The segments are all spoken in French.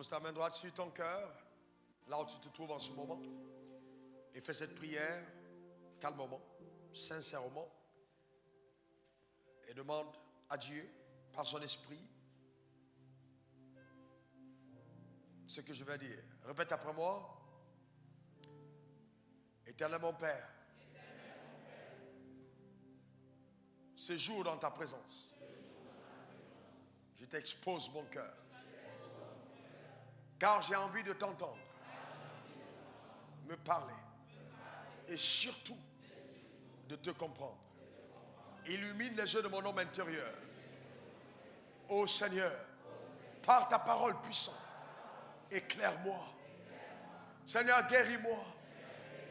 Pose ta main droite sur ton cœur, là où tu te trouves en ce moment, et fais cette prière calmement, sincèrement, et demande à Dieu, par son esprit, ce que je vais dire. Répète après moi. Éternel mon Père, séjour dans ta présence. Je t'expose mon cœur, car j'ai envie de t'entendre, me parler, et surtout de te comprendre. Illumine les yeux de mon homme intérieur. Ô Seigneur, par ta parole puissante, éclaire-moi. Seigneur, guéris-moi.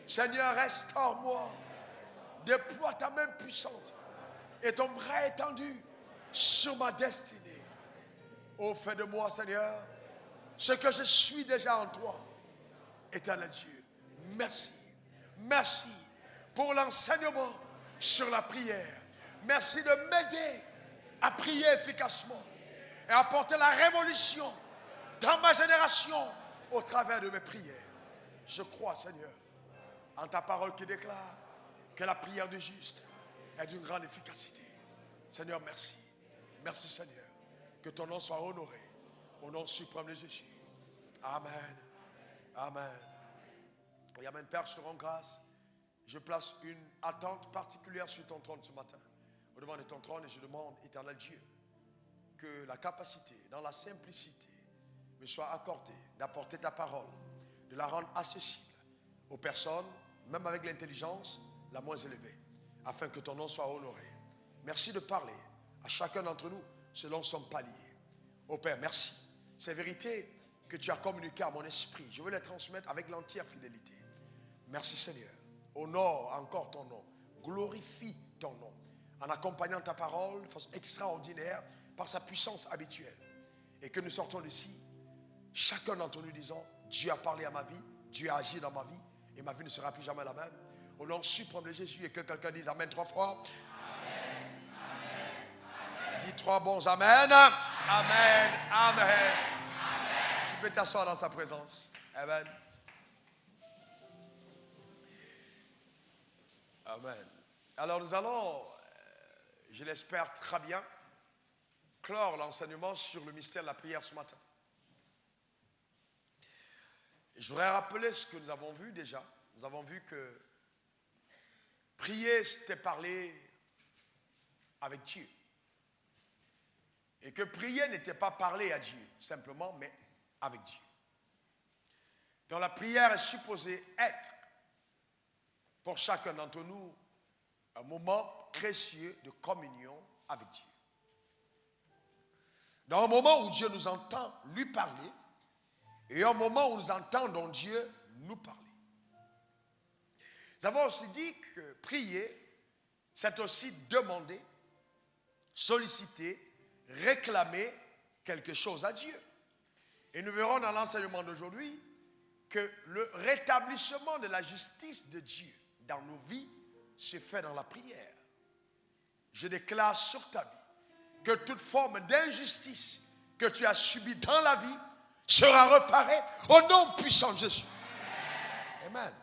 Seigneur, restaure-moi. Déploie ta main puissante et ton bras étendu sur ma destinée. Ô, fais de moi, Seigneur, ce que je suis déjà en toi. Éternel Dieu, merci. Merci pour l'enseignement sur la prière. Merci de m'aider à prier efficacement et à apporter la révolution dans ma génération au travers de mes prières. Je crois, Seigneur, en ta parole qui déclare que la prière du juste est d'une grande efficacité. Seigneur, merci. Merci, Seigneur. Que ton nom soit honoré au nom suprême de Jésus. Amen. Amen. Et Amen. Père, je te rends grâce. Je place une attente particulière sur ton trône ce matin, au devant de ton trône, et je demande, éternel Dieu, que la capacité, dans la simplicité, me soit accordée d'apporter ta parole, de la rendre accessible aux personnes, même avec l'intelligence la moins élevée, afin que ton nom soit honoré. Merci de parler à chacun d'entre nous selon son palier. Ô Père, merci. Ces vérités que tu as communiquées à mon esprit, je veux les transmettre avec l'entière fidélité. Merci Seigneur. Honore encore ton nom. Glorifie ton nom. En accompagnant ta parole de façon extraordinaire par sa puissance habituelle. Et que nous sortons d'ici, chacun d'entre nous disant, Dieu a parlé à ma vie, Dieu a agi dans ma vie, et ma vie ne sera plus jamais la même. Au nom suprême de Jésus, et que quelqu'un dise Amen 3 fois. Amen, amen, amen. Dis 3 bons Amen. Amen, amen, amen. Tu peux t'asseoir dans sa présence. Amen. Amen. Alors nous allons, je l'espère très bien, clore l'enseignement sur le mystère de la prière ce matin. Et je voudrais rappeler ce que nous avons vu déjà. Nous avons vu que prier, c'était parler avec Dieu. Et que prier n'était pas parler à Dieu, simplement, mais avec Dieu. Donc la prière est supposée être, pour chacun d'entre nous, un moment précieux de communion avec Dieu. Dans un moment où Dieu nous entend lui parler, et un moment où nous entendons Dieu nous parler. Nous avons aussi dit que prier, c'est aussi demander, solliciter, réclamer quelque chose à Dieu. Et nous verrons dans l'enseignement d'aujourd'hui que le rétablissement de la justice de Dieu dans nos vies se fait dans la prière. Je déclare sur ta vie que toute forme d'injustice que tu as subie dans la vie sera réparée au nom puissant de Jésus. Amen.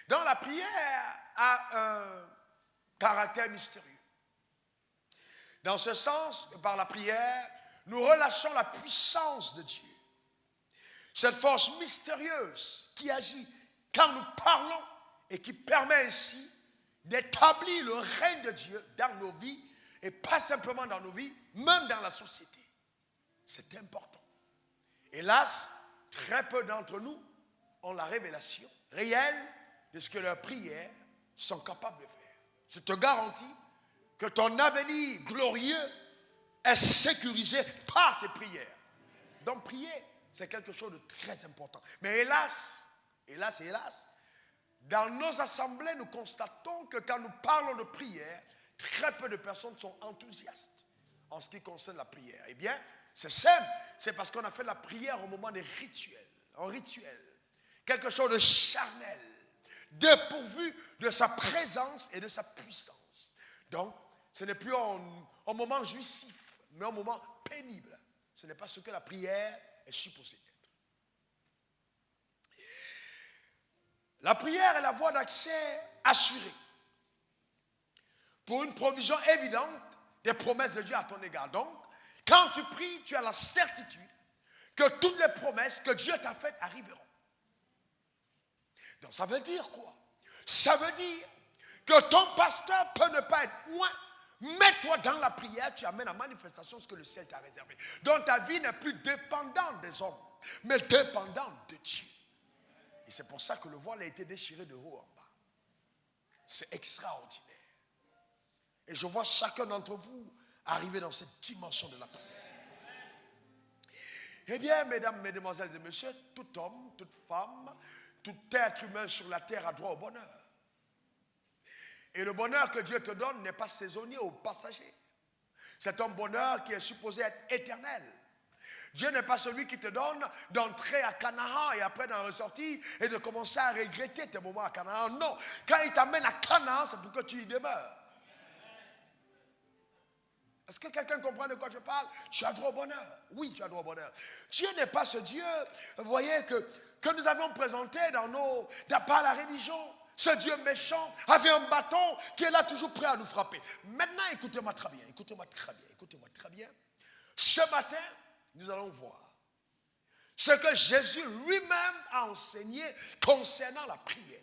Donc la prière a un caractère mystérieux. Dans ce sens, par la prière, nous relâchons la puissance de Dieu. Cette force mystérieuse qui agit quand nous parlons et qui permet ainsi d'établir le règne de Dieu dans nos vies et pas simplement dans nos vies, même dans la société. C'est important. Hélas, très peu d'entre nous ont la révélation réelle de ce que leurs prières sont capables de faire. Je te garantis que ton avenir glorieux est sécurisé par tes prières. Donc prier, c'est quelque chose de très important. Mais hélas, dans nos assemblées, nous constatons que quand nous parlons de prière, très peu de personnes sont enthousiastes en ce qui concerne la prière. Eh bien, c'est simple, c'est parce qu'on a fait la prière au moment des rituels, un rituel, quelque chose de charnel, dépourvu de sa présence et de sa puissance. Donc, ce n'est plus un moment jouissif, mais un moment pénible. Ce n'est pas ce que la prière est supposée être. La prière est la voie d'accès assurée pour une provision évidente des promesses de Dieu à ton égard. Donc, quand tu pries, tu as la certitude que toutes les promesses que Dieu t'a faites arriveront. Donc, ça veut dire quoi? Ça veut dire que ton pasteur peut ne pas être loin. Mets-toi dans la prière, tu amènes à manifestation ce que le ciel t'a réservé. Donc, ta vie n'est plus dépendante des hommes, mais dépendante de Dieu. Et c'est pour ça que le voile a été déchiré de haut en bas. C'est extraordinaire. Et je vois chacun d'entre vous arriver dans cette dimension de la prière. Eh bien, mesdames, mesdemoiselles et messieurs, tout homme, toute femme, tout être humain sur la terre a droit au bonheur. Et le bonheur que Dieu te donne n'est pas saisonnier ou passager. C'est un bonheur qui est supposé être éternel. Dieu n'est pas celui qui te donne d'entrer à Canaan et après d'en ressortir et de commencer à regretter tes moments à Canaan. Non, quand il t'amène à Canaan, c'est pour que tu y demeures. Est-ce que quelqu'un comprend de quoi je parle? Tu as droit au bonheur. Oui, tu as droit au bonheur. Dieu n'est pas ce Dieu, vous voyez, que nous avons présenté par la religion. Ce Dieu méchant avait un bâton qui est là toujours prêt à nous frapper. Maintenant, écoutez-moi très bien, écoutez-moi très bien, écoutez-moi très bien. Ce matin, nous allons voir ce que Jésus lui-même a enseigné concernant la prière.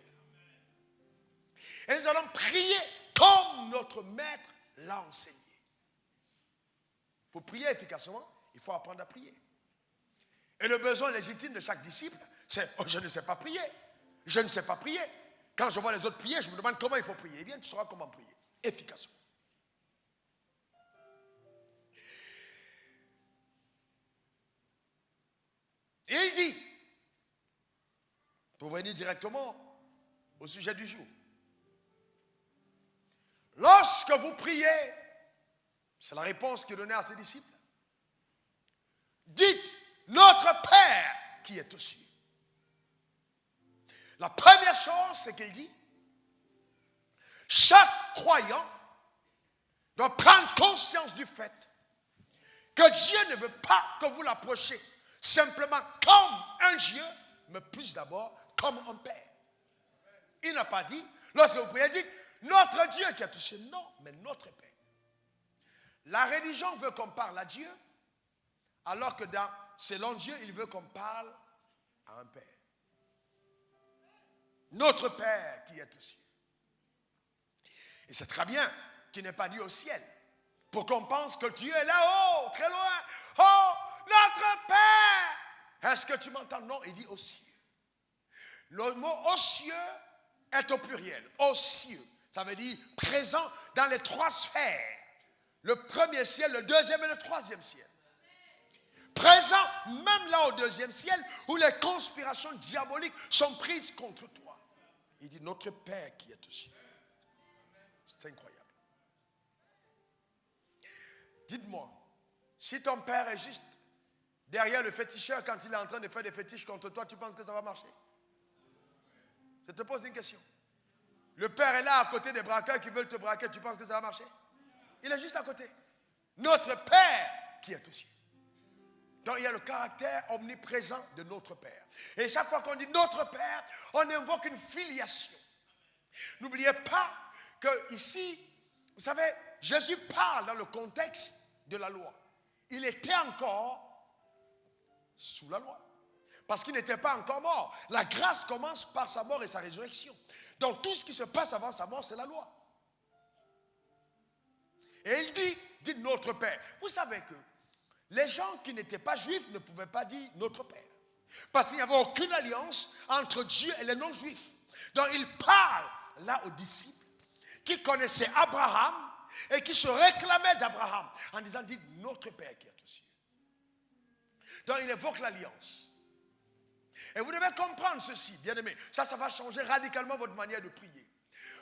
Et nous allons prier comme notre maître l'a enseigné. Pour prier efficacement, il faut apprendre à prier. Et le besoin légitime de chaque disciple, c'est « je ne sais pas prier, je ne sais pas prier ». Quand je vois les autres prier, je me demande comment il faut prier. Eh bien, tu sauras comment prier, efficacement. Et il dit, pour venir directement au sujet du jour, lorsque vous priez, c'est la réponse qu'il donnait à ses disciples, dites, notre Père qui est aux cieux. La première chose, c'est qu'il dit, chaque croyant doit prendre conscience du fait que Dieu ne veut pas que vous l'approchiez simplement comme un Dieu, mais plus d'abord comme un Père. Il n'a pas dit, lorsque vous priez, dites, notre Dieu qui est aux cieux. Non, mais notre Père. La religion veut qu'on parle à Dieu, alors que selon Dieu, il veut qu'on parle à un Père. Notre Père qui est aux cieux. Et c'est très bien qu'il n'ait pas dit au ciel, pour qu'on pense que Dieu est là-haut, très loin. Oh, notre Père! Est-ce que tu m'entends? Non, il dit aux cieux. Le mot aux cieux est au pluriel. Aux cieux. Ça veut dire présent dans les trois sphères. Le premier ciel, le deuxième et le troisième ciel. Présent même là au deuxième ciel où les conspirations diaboliques sont prises contre toi. Il dit notre Père qui est aux cieux. C'est incroyable. Dites-moi, si ton père est juste derrière le féticheur quand il est en train de faire des fétiches contre toi, tu penses que ça va marcher? Je te pose une question. Le père est là à côté des braqueurs qui veulent te braquer, tu penses que ça va marcher? Il est juste à côté. Notre Père qui est aux cieux. Donc il y a le caractère omniprésent de notre Père. Et chaque fois qu'on dit notre Père, on invoque une filiation. N'oubliez pas que ici, vous savez, Jésus parle dans le contexte de la loi. Il était encore sous la loi. Parce qu'il n'était pas encore mort. La grâce commence par sa mort et sa résurrection. Donc tout ce qui se passe avant sa mort, c'est la loi. Et il dit, dites notre Père. Vous savez que les gens qui n'étaient pas juifs ne pouvaient pas dire notre Père. Parce qu'il n'y avait aucune alliance entre Dieu et les non-juifs. Donc il parle là aux disciples qui connaissaient Abraham et qui se réclamaient d'Abraham en disant, dites notre Père qui est aux cieux. Donc il évoque l'alliance. Et vous devez comprendre ceci, bien aimé. Ça va changer radicalement votre manière de prier.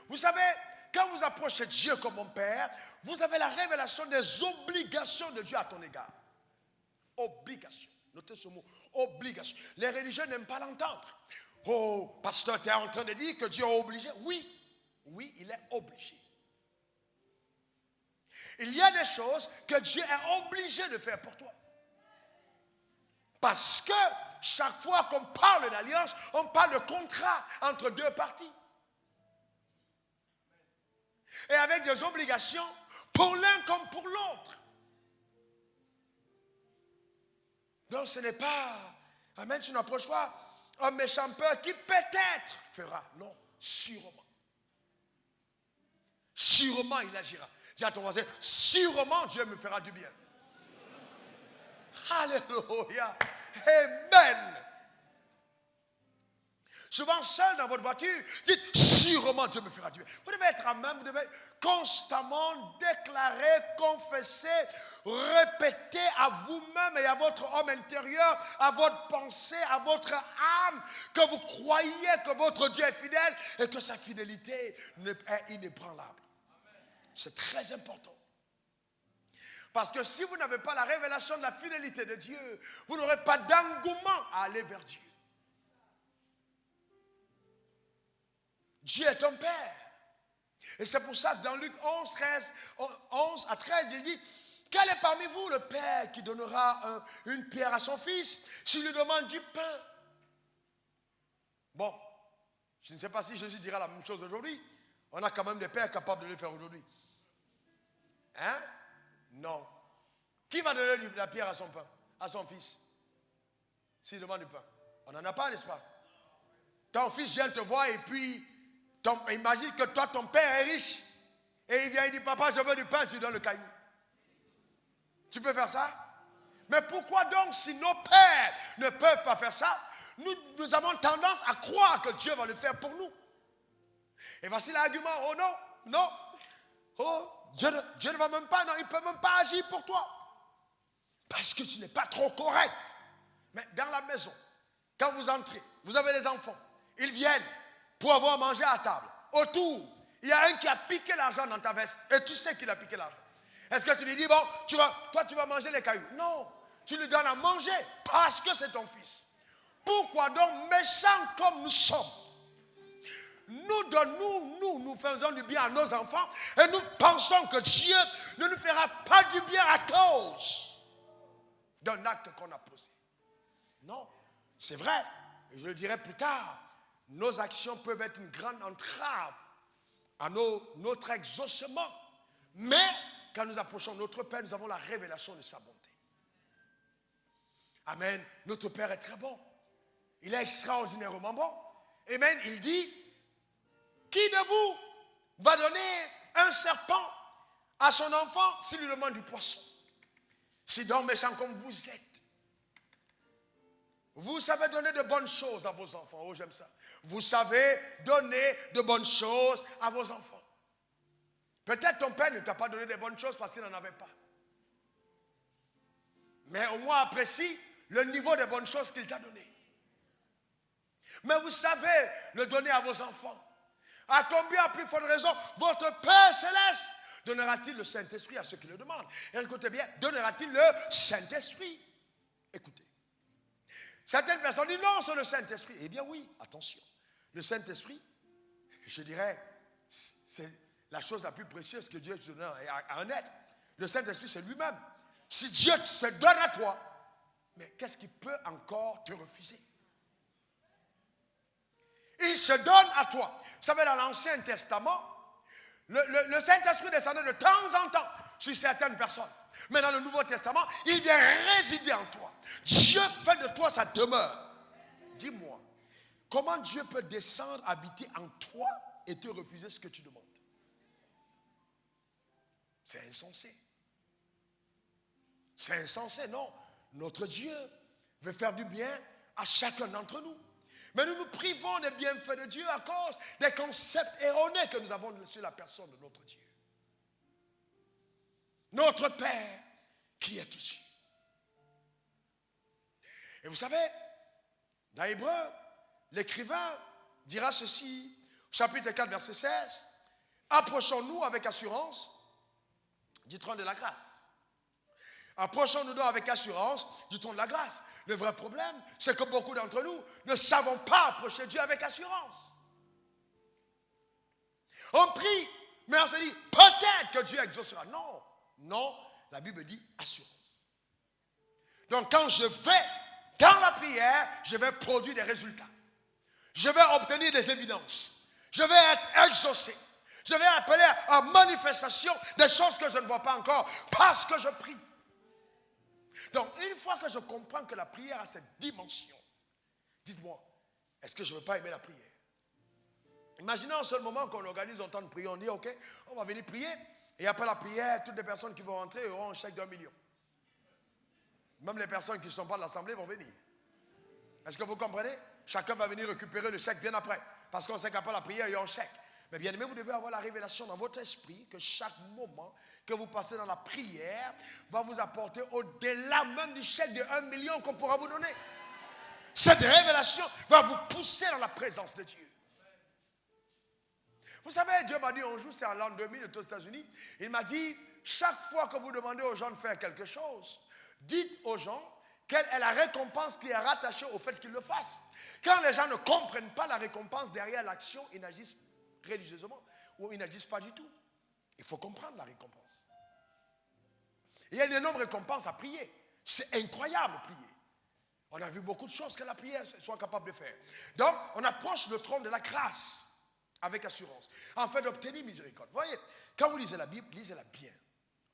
Vous savez, quand vous approchez Dieu comme mon Père, vous avez la révélation des obligations de Dieu à ton égard. Obligation. Notez ce mot, obligation. Les religieux n'aiment pas l'entendre. Oh, pasteur, tu es en train de dire que Dieu est obligé? Oui, oui, il est obligé. Il y a des choses que Dieu est obligé de faire pour toi. Parce que chaque fois qu'on parle d'alliance, on parle de contrat entre deux parties. Et avec des obligations pour l'un comme pour l'autre. Donc ce n'est pas, amen, tu n'approches pas un méchant peur qui peut-être fera. Non, sûrement. Sûrement il agira. Dis à ton voisin, sûrement Dieu me fera du bien. Alléluia. Amen. Souvent seul dans votre voiture, dites sûrement Dieu me fera du bien. Vous devez être à même, vous devez constamment déclarer, confesser, répéter à vous-même et à votre homme intérieur, à votre pensée, à votre âme, que vous croyez que votre Dieu est fidèle et que sa fidélité est inébranlable. C'est très important. Parce que si vous n'avez pas la révélation de la fidélité de Dieu, vous n'aurez pas d'engouement à aller vers Dieu. Dieu est un Père. Et c'est pour ça que dans Luc 11 à 13, il dit, quel est parmi vous le Père qui donnera une pierre à son fils s'il lui demande du pain? Bon, je ne sais pas si Jésus dira la même chose aujourd'hui. On a quand même des pères capables de le faire aujourd'hui. Hein? Non. Qui va donner la pierre à son pain, à son fils, s'il demande du pain? On n'en a pas, n'est-ce pas? Ton fils vient te voir et puis, imagine que toi, ton père est riche. Et il vient et dit, papa, je veux du pain, tu lui donnes le caillou. Tu peux faire ça? Mais pourquoi donc, si nos pères ne peuvent pas faire ça, nous avons tendance à croire que Dieu va le faire pour nous? Et voici l'argument, oh non, non, oh, Dieu ne va même pas, non, il ne peut même pas agir pour toi. Parce que tu n'es pas trop correct. Mais dans la maison, quand vous entrez, vous avez des enfants, ils viennent pour avoir mangé à table. Autour, il y a un qui a piqué l'argent dans ta veste et tu sais qu'il a piqué l'argent. Est-ce que tu lui dis, bon, toi tu vas manger les cailloux? Non, tu lui donnes à manger parce que c'est ton fils. Pourquoi donc, méchants comme nous sommes, nous faisons du bien à nos enfants et nous pensons que Dieu ne nous fera pas du bien à cause d'un acte qu'on a posé? Non, c'est vrai, et je le dirai plus tard, nos actions peuvent être une grande entrave à notre exaucement. Mais quand nous approchons notre Père, nous avons la révélation de sa bonté. Amen. Notre Père est très bon. Il est extraordinairement bon. Amen. Il dit, qui de vous va donner un serpent à son enfant s'il lui demande du poisson? Si donc méchant comme vous êtes, vous savez donner de bonnes choses à vos enfants. Oh, j'aime ça. Vous savez donner de bonnes choses à vos enfants. Peut-être ton père ne t'a pas donné de bonnes choses parce qu'il n'en avait pas. Mais au moins apprécie le niveau de bonnes choses qu'il t'a donné. Mais vous savez le donner à vos enfants. À combien plus forte raison votre Père céleste donnera-t-il le Saint-Esprit à ceux qui le demandent? Et écoutez bien, donnera-t-il le Saint-Esprit? Écoutez. Certaines personnes disent non, c'est le Saint-Esprit. Eh bien oui, attention. Le Saint-Esprit, je dirais, c'est la chose la plus précieuse que Dieu donne à un être. Le Saint-Esprit, c'est lui-même. Si Dieu se donne à toi, mais qu'est-ce qui peut encore te refuser? Il se donne à toi. Vous savez, dans l'Ancien Testament, le Saint-Esprit descendait de temps en temps sur certaines personnes. Mais dans le Nouveau Testament, il vient résider en toi. Dieu fait de toi sa demeure. Dis-moi, comment Dieu peut descendre, habiter en toi et te refuser ce que tu demandes? C'est insensé. C'est insensé, non. Notre Dieu veut faire du bien à chacun d'entre nous. Mais nous nous privons des bienfaits de Dieu à cause des concepts erronés que nous avons sur la personne de notre Dieu. Notre Père qui est aux cieux. Et vous savez, dans Hébreu, l'écrivain dira ceci, chapitre 4, verset 16, approchons-nous avec assurance du trône de la grâce. Approchons-nous donc avec assurance du trône de la grâce. Le vrai problème, c'est que beaucoup d'entre nous ne savons pas approcher Dieu avec assurance. On prie, mais on se dit, peut-être que Dieu exaucera. Non, la Bible dit assurance. Donc quand je vais dans la prière, je vais produire des résultats. Je vais obtenir des évidences. Je vais être exaucé. Je vais appeler à manifestation des choses que je ne vois pas encore parce que je prie. Donc, une fois que je comprends que la prière a cette dimension, dites-moi, est-ce que je ne veux pas aimer la prière? Imaginez un seul moment qu'on organise un temps de prière, on dit, ok, on va venir prier, et après la prière, toutes les personnes qui vont rentrer auront un chèque d'1 million. Même les personnes qui ne sont pas de l'assemblée vont venir. Est-ce que vous comprenez? Chacun va venir récupérer le chèque bien après, parce qu'on sait qu'après la prière, il y a un chèque. Mais bien aimé, vous devez avoir la révélation dans votre esprit que chaque moment que vous passez dans la prière va vous apporter au-delà même du chèque de 1 million qu'on pourra vous donner. Cette révélation va vous pousser dans la présence de Dieu. Vous savez, Dieu m'a dit un jour, c'est en l'an 2000 aux États-Unis, il m'a dit, chaque fois que vous demandez aux gens de faire quelque chose, dites aux gens quelle est la récompense qui est rattachée au fait qu'ils le fassent. Quand les gens ne comprennent pas la récompense derrière l'action, ils n'agissent religieusement ou ils n'agissent pas du tout. Il faut comprendre la récompense. Il y a une énorme récompense à prier. C'est incroyable prier. On a vu beaucoup de choses que la prière soit capable de faire. Donc, on approche le trône de la grâce avec assurance, afin d'obtenir miséricorde. Voyez, quand vous lisez la Bible, lisez-la bien.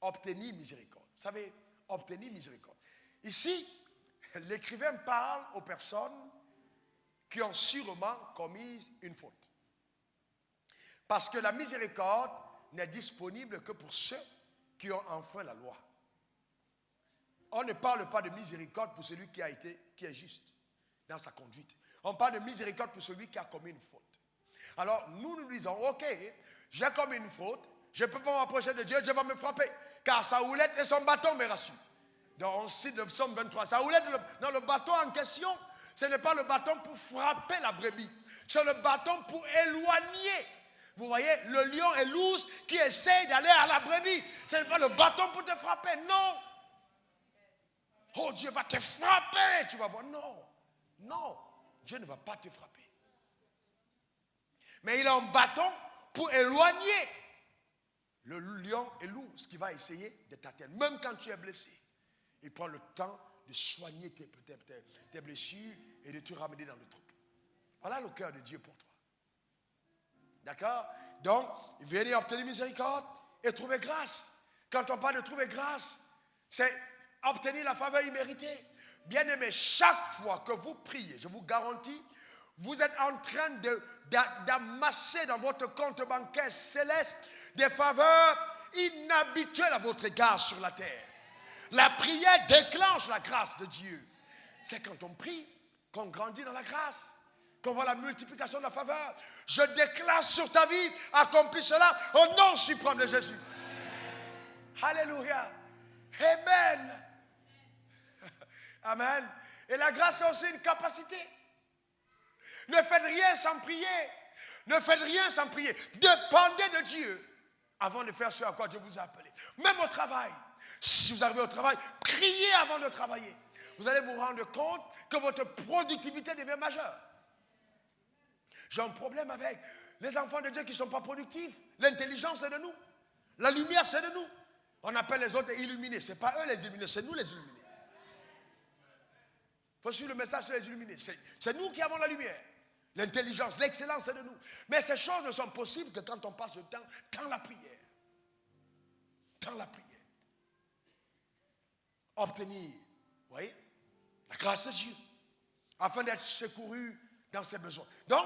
Obtenir miséricorde. Vous savez, obtenir miséricorde. Ici, l'écrivain parle aux personnes qui ont sûrement commis une faute. Parce que la miséricorde n'est disponible que pour ceux qui ont enfreint la loi. On ne parle pas de miséricorde pour celui qui est juste dans sa conduite. On parle de miséricorde pour celui qui a commis une faute. Alors, nous disons, ok, j'ai commis une faute, je ne peux pas m'approcher de Dieu, Dieu va me frapper. Car sa houlette et son bâton me rassurent. Dans le site de Psaume 23, sa houlette, le bâton en question, ce n'est pas le bâton pour frapper la brebis, c'est le bâton pour éloigner. Vous voyez, le lion et l'ours qui essayent d'aller à la brebis. Ce n'est pas le bâton pour te frapper, non. Oh, Dieu va te frapper, tu vas voir. Non, non, Dieu ne va pas te frapper. Mais il a un bâton pour éloigner le lion et l'ours qui va essayer de t'atteindre. Même quand tu es blessé, il prend le temps de soigner tes blessures et de te ramener dans le truc. Voilà le cœur de Dieu pour toi. D'accord? Donc, venez obtenir miséricorde et trouver grâce. Quand on parle de trouver grâce, c'est obtenir la faveur imméritée. Bien aimé, chaque fois que vous priez, je vous garantis, vous êtes en train d'amasser dans votre compte bancaire céleste des faveurs inhabituelles à votre égard sur la terre. La prière déclenche la grâce de Dieu. C'est quand on prie qu'on grandit dans la grâce, qu'on voit la multiplication de la faveur. Je déclare sur ta vie, accomplis cela au nom suprême de Jésus. Alléluia. Amen. Amen. Et la grâce est aussi une capacité. Ne faites rien sans prier. Ne faites rien sans prier. Dépendez de Dieu avant de faire ce à quoi Dieu vous a appelé. Même au travail. Si vous arrivez au travail, priez avant de travailler. Vous allez vous rendre compte que votre productivité devient majeure. J'ai un problème avec les enfants de Dieu qui ne sont pas productifs. L'intelligence, c'est de nous. La lumière, c'est de nous. On appelle les autres illuminés. Ce n'est pas eux les illuminés, c'est nous les illuminés. Il faut suivre le message sur les illuminés. C'est nous qui avons la lumière. L'intelligence, l'excellence, c'est de nous. Mais ces choses ne sont possibles que quand on passe le temps dans la prière. Dans la prière. Obtenir, vous voyez, la grâce de Dieu, afin d'être secouru dans ses besoins. Donc,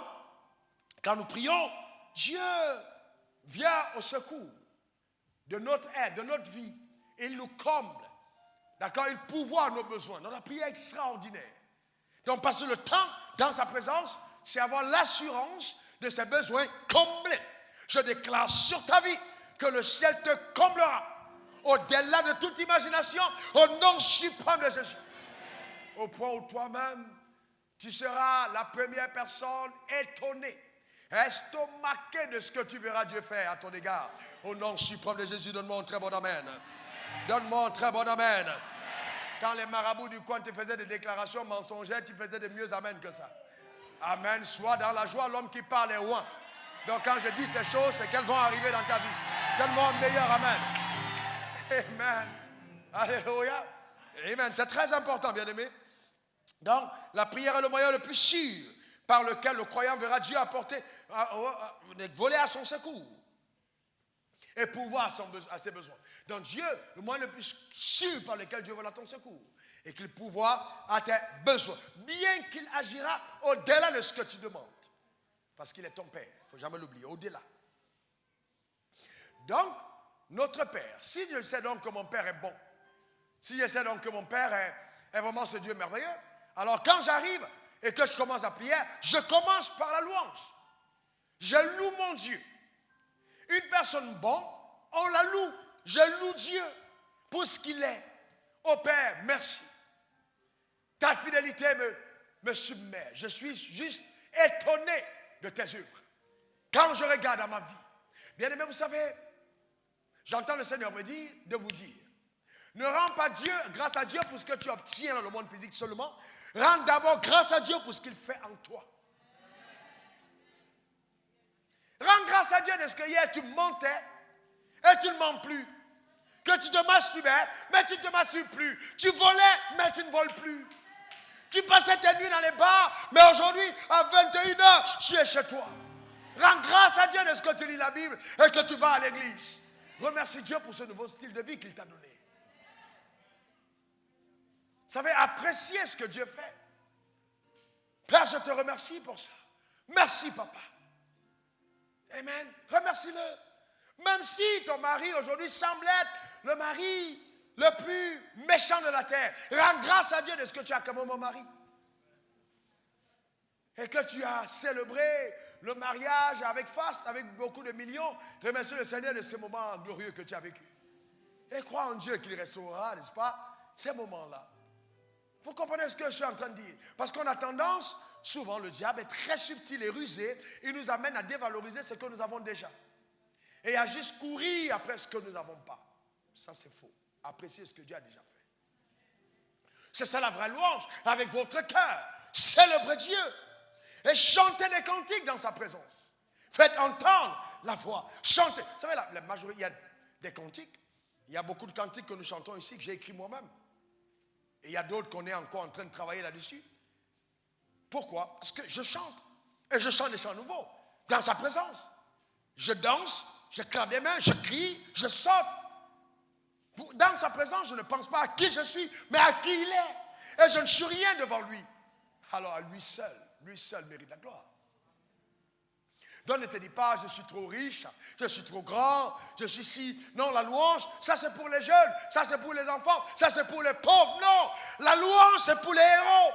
quand nous prions, Dieu vient au secours de notre aide, de notre vie. Il nous comble. D'accord? Il pourvoit nos besoins. Dans la prière extraordinaire. Donc, passer le temps dans sa présence, c'est avoir l'assurance de ses besoins comblés. Je déclare sur ta vie que le ciel te comblera. Au-delà de toute imagination, au nom suprême de Jésus. Au point où toi-même, tu seras la première personne étonnée, estomaquée de ce que tu verras Dieu faire à ton égard. Au nom suprême de Jésus, donne-moi un très bon amen. Donne-moi un très bon amen. Quand les marabouts du coin te faisaient des déclarations mensongères, tu faisais de mieux amen que ça. Amen. Sois dans la joie, l'homme qui parle est loin. Donc quand je dis ces choses, c'est qu'elles vont arriver dans ta vie. Donne-moi un meilleur amen. Amen. Alléluia. Amen. C'est très important, bien-aimé. Donc, la prière est le moyen le plus sûr par lequel le croyant verra Dieu voler à son secours et pourvoir à ses besoins. Donc, Dieu, le moyen le plus sûr par lequel Dieu vole à ton secours et qu'il pourvoit à tes besoins, bien qu'il agira au-delà de ce que tu demandes. Parce qu'il est ton Père, il ne faut jamais l'oublier, au-delà. Donc, notre Père, si je sais donc que mon Père est bon, si je sais donc que mon Père est vraiment ce Dieu merveilleux, alors quand j'arrive et que je commence à prier, je commence par la louange. Je loue mon Dieu. Une personne bonne, on la loue. Je loue Dieu pour ce qu'il est. Oh Père, merci. Ta fidélité me submerge. Je suis juste étonné de tes œuvres. Quand je regarde à ma vie, bien aimé, vous savez, j'entends le Seigneur me dire, de vous dire, ne rends pas Dieu, grâce à Dieu pour ce que tu obtiens dans le monde physique seulement. Rends d'abord grâce à Dieu pour ce qu'il fait en toi. Rends grâce à Dieu de ce que hier tu mentais et tu ne mens plus. Que tu te masturbais, mais tu ne te masturbes plus. Tu volais, mais tu ne voles plus. Tu passais tes nuits dans les bars, mais aujourd'hui, à 21h, tu es chez toi. Rends grâce à Dieu de ce que tu lis la Bible et que tu vas à l'église. Remercie Dieu pour ce nouveau style de vie qu'il t'a donné. Vous savez, apprécier ce que Dieu fait. Père, je te remercie pour ça. Merci, papa. Amen. Remercie-le. Même si ton mari aujourd'hui semble être le mari le plus méchant de la terre, rends grâce à Dieu de ce que tu as comme mon mari. Et que tu as célébré le mariage avec faste, avec beaucoup de millions. Remercie le Seigneur de ces moments glorieux que tu as vécus. Et crois en Dieu qu'il restaurera, n'est-ce pas, ces moments-là. Vous comprenez ce que je suis en train de dire? Parce qu'on a tendance, souvent le diable est très subtil et rusé, il nous amène à dévaloriser ce que nous avons déjà. Et à juste courir après ce que nous n'avons pas. Ça c'est faux. Appréciez ce que Dieu a déjà fait. C'est ça la vraie louange, avec votre cœur. Célébrez Dieu. Et chantez des cantiques dans sa présence. Faites entendre la voix. Chantez. Vous savez, la majorité, il y a des cantiques. Il y a beaucoup de cantiques que nous chantons ici, que j'ai écrit moi-même. Et il y a d'autres qu'on est encore en train de travailler là-dessus. Pourquoi? Parce que je chante. Et je chante des chants nouveaux. Dans sa présence. Je danse, je claque des mains, je crie, je saute. Dans sa présence, je ne pense pas à qui je suis, mais à qui il est. Et je ne suis rien devant lui. Alors à lui seul mérite la gloire. Donc ne te dis pas, je suis trop riche, je suis trop grand, je suis si. Non, la louange, ça c'est pour les jeunes, ça c'est pour les enfants, ça c'est pour les pauvres. Non, la louange c'est pour les héros.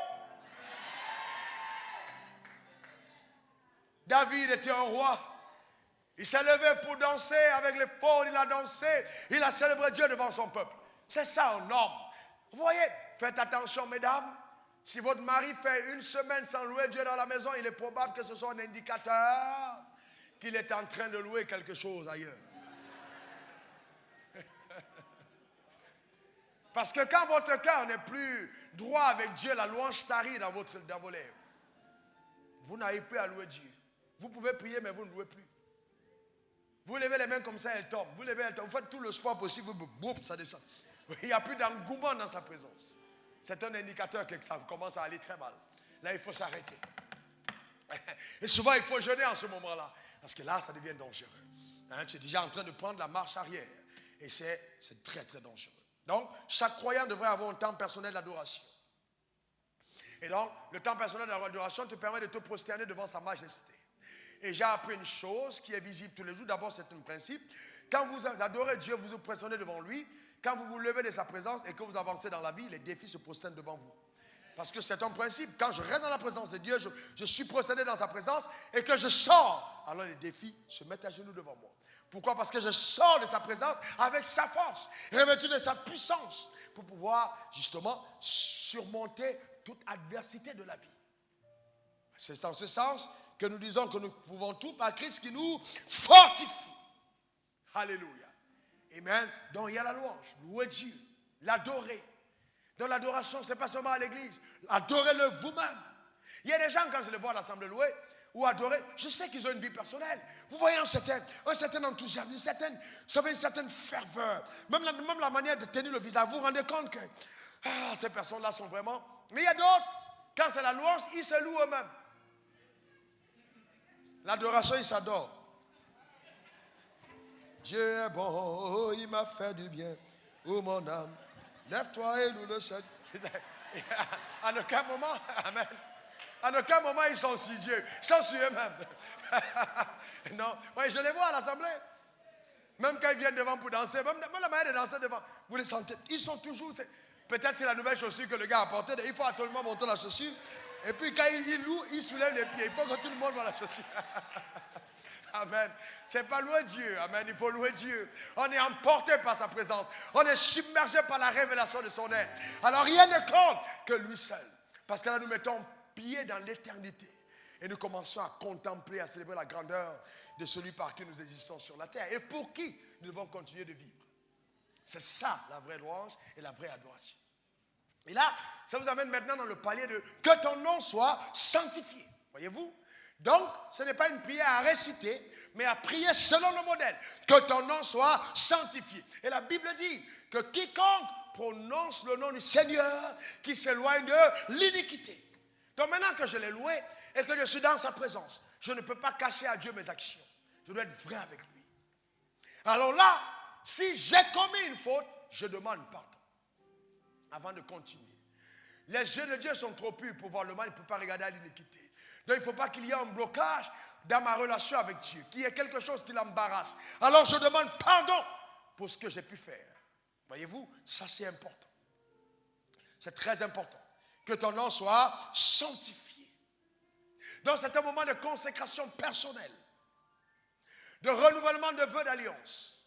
David était un roi. Il s'est levé pour danser avec les forts, il a dansé, il a célébré Dieu devant son peuple. C'est ça un homme. Vous voyez, faites attention mesdames, si votre mari fait une semaine sans louer Dieu dans la maison, il est probable que ce soit un indicateur qu'il est en train de louer quelque chose ailleurs. Parce que quand votre cœur n'est plus droit avec Dieu, la louange tarit dans vos lèvres. Vous n'arrivez plus à louer Dieu. Vous pouvez prier, mais vous ne louez plus. Vous levez les mains comme ça, elles tombent. Vous faites tout le sport possible, ça descend. Il n'y a plus d'engouement dans sa présence. C'est un indicateur que ça commence à aller très mal. Là, il faut s'arrêter. Et souvent, il faut jeûner en ce moment-là. Parce que là, ça devient dangereux. Hein, tu es déjà en train de prendre la marche arrière. Et c'est très, très dangereux. Donc, chaque croyant devrait avoir un temps personnel d'adoration. Et donc, le temps personnel d'adoration te permet de te prosterner devant sa majesté. Et j'ai appris une chose qui est visible tous les jours. D'abord, c'est un principe. Quand vous adorez Dieu, vous vous prosternez devant lui. Quand vous vous levez de sa présence et que vous avancez dans la vie, les défis se prosternent devant vous. Parce que c'est un principe. Quand je reste dans la présence de Dieu, je suis prosterné dans sa présence et que je sors, alors les défis se mettent à genoux devant moi. Pourquoi? Parce que je sors de sa présence avec sa force, revêtu de sa puissance, pour pouvoir justement surmonter toute adversité de la vie. C'est dans ce sens que nous disons que nous pouvons tout par Christ qui nous fortifie. Alléluia. Amen. Donc il y a la louange, louer Dieu, l'adorer. Dans l'adoration, ce n'est pas seulement à l'église. Adorez-le vous-même. Il y a des gens, quand je les vois à l'assemblée louer ou adorer, je sais qu'ils ont une vie personnelle. Vous voyez un certain enthousiasme, une certaine ferveur. Même la manière de tenir le visage. Vous vous rendez compte que ces personnes-là sont vraiment... Mais il y a d'autres, Quand c'est la louange, ils se louent eux-mêmes. L'adoration, ils s'adorent. Dieu est bon, il m'a fait du bien. Oh mon âme, lève-toi et loue le Seigneur. En aucun moment, amen. En aucun moment, ils sont sur Dieu. Ils sont sur eux-mêmes. Non, oui, je les vois à l'assemblée. Même quand ils viennent devant pour danser, même la manière de danser devant, vous les sentez. Ils sont toujours. Peut-être c'est la nouvelle chaussure que le gars a portée. Il faut absolument monter la chaussure. Et puis quand il loue, il soulève les pieds. Il faut que tout le monde voit la chaussure. Amen. C'est pas louer Dieu. Amen. Il faut louer Dieu. On est emporté par sa présence. On est submergé par la révélation de son être. Alors rien ne compte que lui seul. Parce que là, nous mettons pied dans l'éternité. Et nous commençons à contempler, à célébrer la grandeur de celui par qui nous existons sur la terre. Et pour qui nous devons continuer de vivre. C'est ça la vraie louange et la vraie adoration. Et là, ça vous amène maintenant dans le palier de que ton nom soit sanctifié. Voyez-vous? Donc, ce n'est pas une prière à réciter, mais à prier selon le modèle. Que ton nom soit sanctifié. Et la Bible dit que quiconque prononce le nom du Seigneur, qui s'éloigne de l'iniquité. Donc maintenant que je l'ai loué et que je suis dans sa présence, je ne peux pas cacher à Dieu mes actions. Je dois être vrai avec lui. Alors là, si j'ai commis une faute, je demande pardon. Avant de continuer. Les yeux de Dieu sont trop purs pour voir le mal, il ne peut pas regarder à l'iniquité. Donc il ne faut pas qu'il y ait un blocage dans ma relation avec Dieu, qu'il y ait quelque chose qui l'embarrasse. Alors je demande pardon pour ce que j'ai pu faire. Voyez-vous, ça c'est important. C'est très important. Que ton nom soit sanctifié. Donc c'est un moment de consécration personnelle, de renouvellement de vœux d'alliance,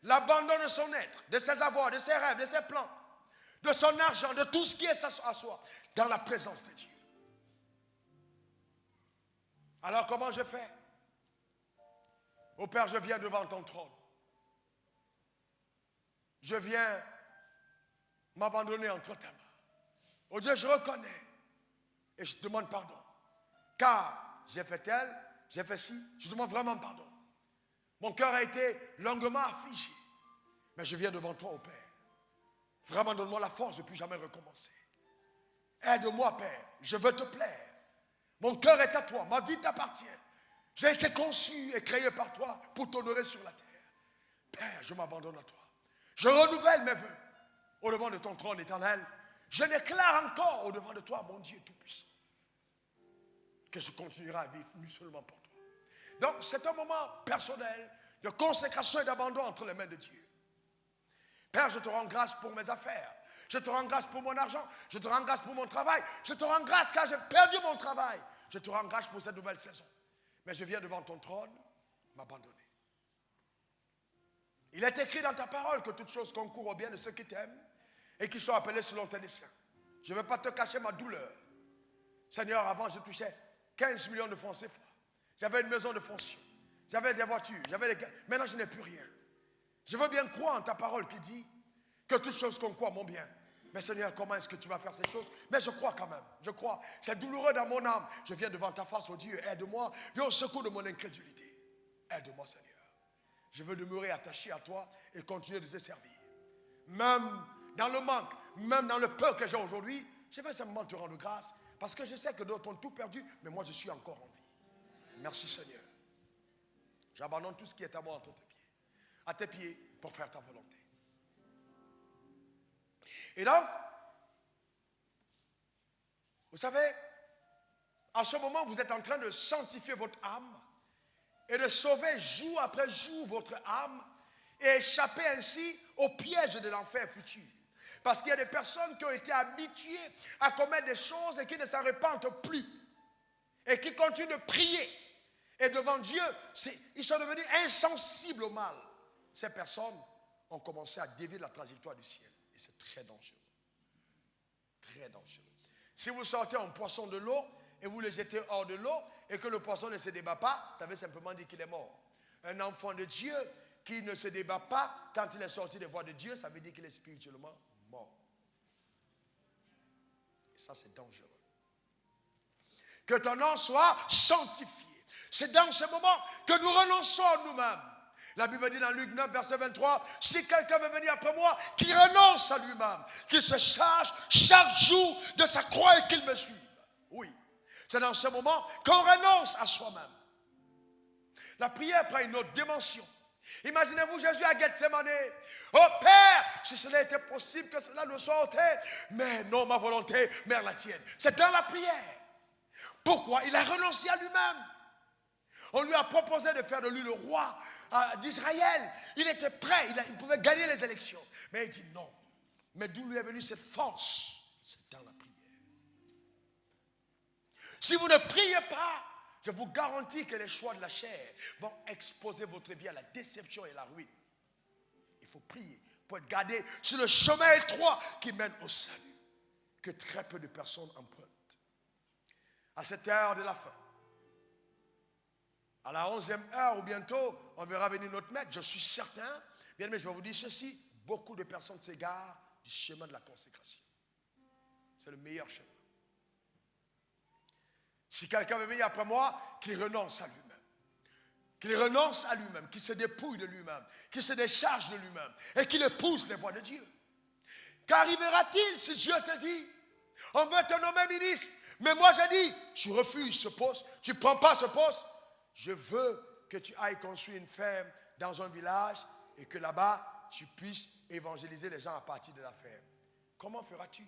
l'abandon de son être, de ses avoirs, de ses rêves, de ses plans, de son argent, de tout ce qui est à soi, dans la présence de Dieu. Alors comment je fais? Ô Père, je viens devant ton trône. Je viens m'abandonner entre tes mains. Ô Dieu, je reconnais et je te demande pardon. Car j'ai fait tel, j'ai fait ci, je demande vraiment pardon. Mon cœur a été longuement affligé. Mais je viens devant toi, ô Père. Vraiment, donne-moi la force de ne plus jamais recommencer. Aide-moi, Père. Je veux te plaire. Mon cœur est à toi. Ma vie t'appartient. J'ai été conçu et créé par toi pour t'honorer sur la terre. Père, je m'abandonne à toi. Je renouvelle mes vœux au devant de ton trône éternel. Je déclare encore au devant de toi, mon Dieu Tout-Puissant, que je continuerai à vivre seulement pour toi. Donc, c'est un moment personnel de consécration et d'abandon entre les mains de Dieu. Père, je te rends grâce pour mes affaires. Je te rends grâce pour mon argent. Je te rends grâce pour mon travail. Je te rends grâce car j'ai perdu mon travail. Je te rends grâce pour cette nouvelle saison. Mais je viens devant ton trône m'abandonner. Il est écrit dans ta parole que toutes choses concourent au bien de ceux qui t'aiment et qui sont appelés selon tes desseins. Je ne vais pas te cacher ma douleur. Seigneur, avant je touchais 15 millions de francs CFA. J'avais une maison de fonction. J'avais des voitures. Maintenant je n'ai plus rien. Je veux bien croire en ta parole qui dit que toutes choses concourent à mon bien. Mais Seigneur, comment est-ce que tu vas faire ces choses? Mais je crois quand même. Je crois. C'est douloureux dans mon âme. Je viens devant ta face, oh Dieu. Aide-moi. Viens au secours de mon incrédulité. Aide-moi, Seigneur. Je veux demeurer attaché à toi et continuer de te servir. Même dans le manque, même dans le peu que j'ai aujourd'hui, je vais simplement te rendre grâce parce que je sais que d'autres ont tout perdu, mais moi je suis encore en vie. Merci Seigneur. J'abandonne tout ce qui est à moi entre tes pieds. À tes pieds pour faire ta volonté. Et donc, vous savez, en ce moment, vous êtes en train de sanctifier votre âme et de sauver jour après jour votre âme et échapper ainsi au piège de l'enfer futur. Parce qu'il y a des personnes qui ont été habituées à commettre des choses et qui ne s'en repentent plus. Et qui continuent de prier. Et devant Dieu, ils sont devenus insensibles au mal. Ces personnes ont commencé à dévier la trajectoire du ciel. Et c'est très dangereux. Très dangereux. Si vous sortez un poisson de l'eau et vous le jetez hors de l'eau et que le poisson ne se débat pas, ça veut simplement dire qu'il est mort. Un enfant de Dieu qui ne se débat pas quand il est sorti des voies de Dieu, ça veut dire qu'il est spirituellement mort. Et ça, c'est dangereux. Que ton nom soit sanctifié. C'est dans ce moment que nous renonçons nous-mêmes La Bible dit dans Luc 9, verset 23, si quelqu'un veut venir après moi, qu'il renonce à lui-même, qu'il se charge chaque jour de sa croix et qu'il me suive. Oui, c'est dans ce moment qu'on renonce à soi-même. La prière prend une autre dimension. Imaginez-vous Jésus à Gethsemane. Oh Père, si cela était possible que cela ne soit ôté, mais non ma volonté, mais la tienne. C'est dans la prière. Pourquoi? Il a renoncé à lui-même. On lui a proposé de faire de lui le roi d'Israël. Il était prêt, il pouvait gagner les élections. Mais il dit non. Mais d'où lui est venue cette force? C'est dans la prière. Si vous ne priez pas, je vous garantis que les choix de la chair vont exposer votre vie à la déception et la ruine. Il faut prier pour être gardé sur le chemin étroit qui mène au salut, que très peu de personnes empruntent. À cette heure de la fin, à la 11e heure ou bientôt, on verra venir notre maître. Je suis certain, bien aimé, je vais vous dire ceci, beaucoup de personnes s'égarent du chemin de la consécration. C'est le meilleur chemin. Si quelqu'un veut venir après moi, qu'il renonce à lui-même. Qu'il renonce à lui-même, qu'il se dépouille de lui-même, qu'il se décharge de lui-même et qu'il épouse les voies de Dieu. Qu'arrivera-t-il si Dieu te dit, on veut te nommer ministre, mais moi je dis, tu refuses ce poste, tu ne prends pas ce poste, je veux que tu ailles construire une ferme dans un village et que là-bas, tu puisses évangéliser les gens à partir de la ferme. Comment feras-tu?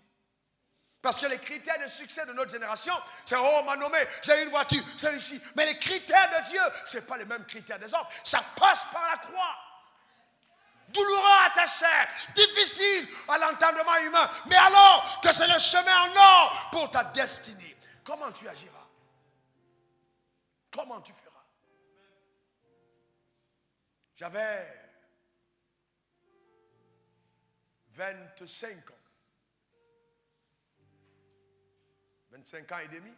Parce que les critères de succès de notre génération, c'est oh, on m'a nommé, j'ai une voiture, j'ai réussi. Mais les critères de Dieu, ce n'est pas les mêmes critères des hommes. Ça passe par la croix. Douloureux à ta chair, difficile à l'entendement humain. Mais alors que c'est le chemin en or pour ta destinée. Comment tu agiras? Comment tu feras? J'avais 25 ans. 25 ans et demi.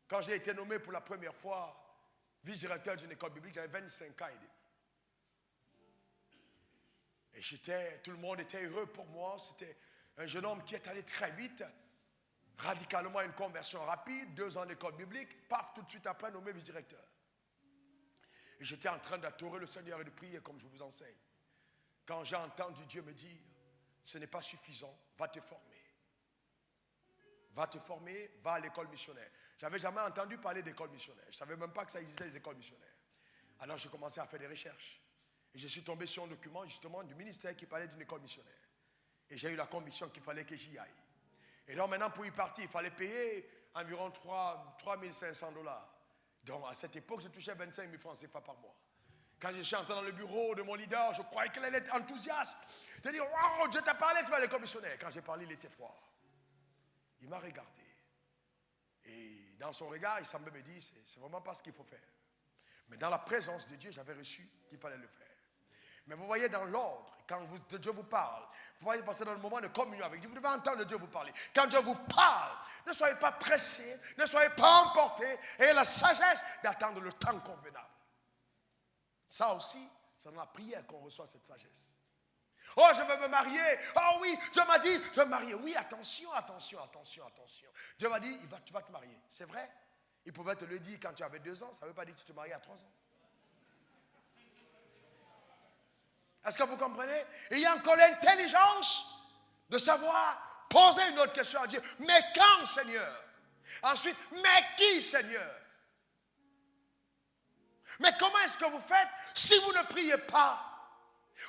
Quand j'ai été nommé pour la première fois vice-directeur d'une école biblique, j'avais 25 ans et demi. Et tout le monde était heureux pour moi. C'était un jeune homme qui est allé très vite, radicalement à une conversion rapide, 2 ans d'école biblique, paf, tout de suite après nommé vice-directeur. Et j'étais en train d'adorer le Seigneur et de prier comme je vous enseigne. Quand j'ai entendu Dieu me dire, ce n'est pas suffisant, va te former. Va te former, va à l'école missionnaire. Je n'avais jamais entendu parler d'école missionnaire. Je ne savais même pas que ça existait, les écoles missionnaires. Alors j'ai commencé à faire des recherches. Et je suis tombé sur un document justement du ministère qui parlait d'une école missionnaire. Et j'ai eu la conviction qu'il fallait que j'y aille. Et donc maintenant pour y partir, il fallait payer environ 3 500 $. Donc à cette époque, je touchais 25 000 francs CFA par mois. Quand je suis entré dans le bureau de mon leader, je croyais qu'il allait être enthousiaste. Je dis, waouh, Dieu t'a parlé, tu vas à l'école missionnaire. Quand j'ai parlé, il était froid. Il m'a regardé. Et dans son regard, il semblait me dire, c'est vraiment pas ce qu'il faut faire. Mais dans la présence de Dieu, j'avais reçu qu'il fallait le faire. Mais vous voyez dans l'ordre, quand Dieu vous parle, vous voyez passer dans le moment de communion avec Dieu, vous devez entendre Dieu vous parler. Quand Dieu vous parle, ne soyez pas pressés, ne soyez pas emportés, ayez la sagesse d'attendre le temps convenable. Ça aussi, c'est dans la prière qu'on reçoit cette sagesse. Oh, je veux me marier. Oh oui, Dieu m'a dit, je veux me marier. Oui, attention, attention, attention, attention. Dieu m'a dit, tu vas te marier. C'est vrai. Il pouvait te le dire quand tu avais 2 ans. Ça ne veut pas dire que tu te maries à 3 ans. Est-ce que vous comprenez? Et il y a encore l'intelligence de savoir poser une autre question à Dieu. Mais quand, Seigneur? Ensuite, mais qui, Seigneur? Mais comment est-ce que vous faites si vous ne priez pas?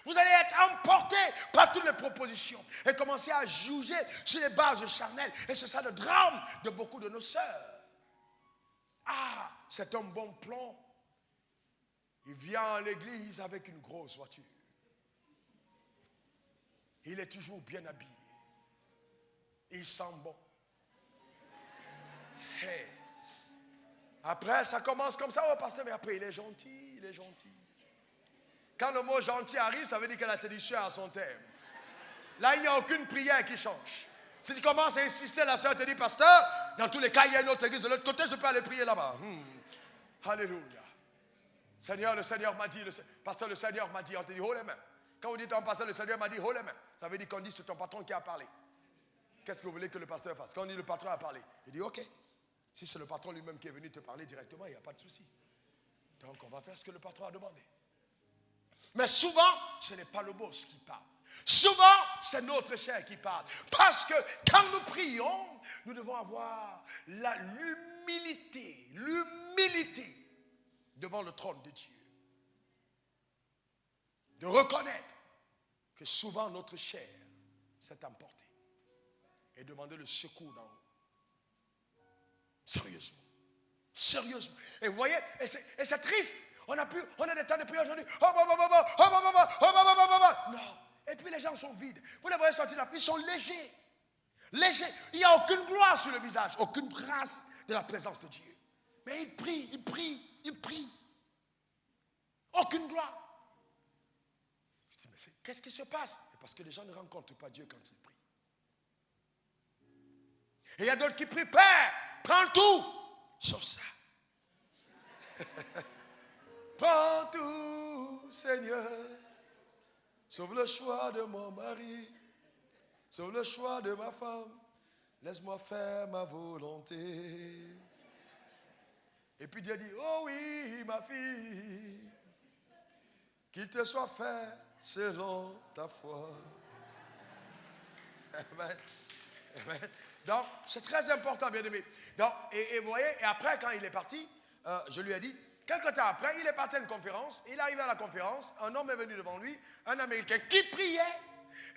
Vous allez être emporté par toutes les propositions et commencer à juger sur les bases charnelles. Et c'est ça le drame de beaucoup de nos sœurs. Ah, c'est un bon plan. Il vient à l'église avec une grosse voiture. Il est toujours bien habillé. Il sent bon. Hey. Après, ça commence comme ça, oh pasteur, mais après, il est gentil, il est gentil. Quand le mot gentil arrive, ça veut dire que la séduction a son terme. Là, il n'y a aucune prière qui change. Si tu commences à insister, la soeur te dit, pasteur, dans tous les cas, il y a une autre église de l'autre côté, je peux aller prier là-bas. Alléluia. Seigneur, le Seigneur m'a dit, pasteur, le Seigneur m'a dit, on te dit, haut les mains. Quand vous dites ton pasteur, le Seigneur m'a dit, haut les mains. Ça veut dire qu'on dit, c'est ton patron qui a parlé. Qu'est-ce que vous voulez que le pasteur fasse? Quand on dit, le patron a parlé, il dit, ok. Si c'est le patron lui-même qui est venu te parler directement, il n'y a pas de souci. Donc, on va faire ce que le patron a demandé. Mais souvent, ce n'est pas le boss qui parle. Souvent, c'est notre chair qui parle. Parce que quand nous prions, nous devons avoir l'humilité devant le trône de Dieu. De reconnaître que souvent notre chair s'est emportée et demander le secours d'en haut. Sérieusement. Sérieusement. Et vous voyez, et c'est triste. On a des temps de prière aujourd'hui. Non. Et puis les gens sont vides. Vous les voyez sortir là, ils sont légers. Légers. Il n'y a aucune gloire sur le visage, aucune grâce de la présence de Dieu. Mais ils prient. Aucune gloire. Je dis, mais qu'est-ce qui se passe? Parce que les gens ne rencontrent pas Dieu quand ils prient. Et il y a d'autres qui prient, Père, prends tout, sauf ça. Prends tout, Seigneur. Sauve le choix de mon mari. Sauve le choix de ma femme. Laisse-moi faire ma volonté. Et puis Dieu dit, oh oui, ma fille, qu'il te soit fait selon ta foi. Amen. Amen. Donc, c'est très important, bien aimé. Donc, et vous voyez, et après, quand il est parti, je lui ai dit, quelque temps après, il est parti à une conférence. Il est arrivé à la conférence, un homme est venu devant lui, un Américain qui priait.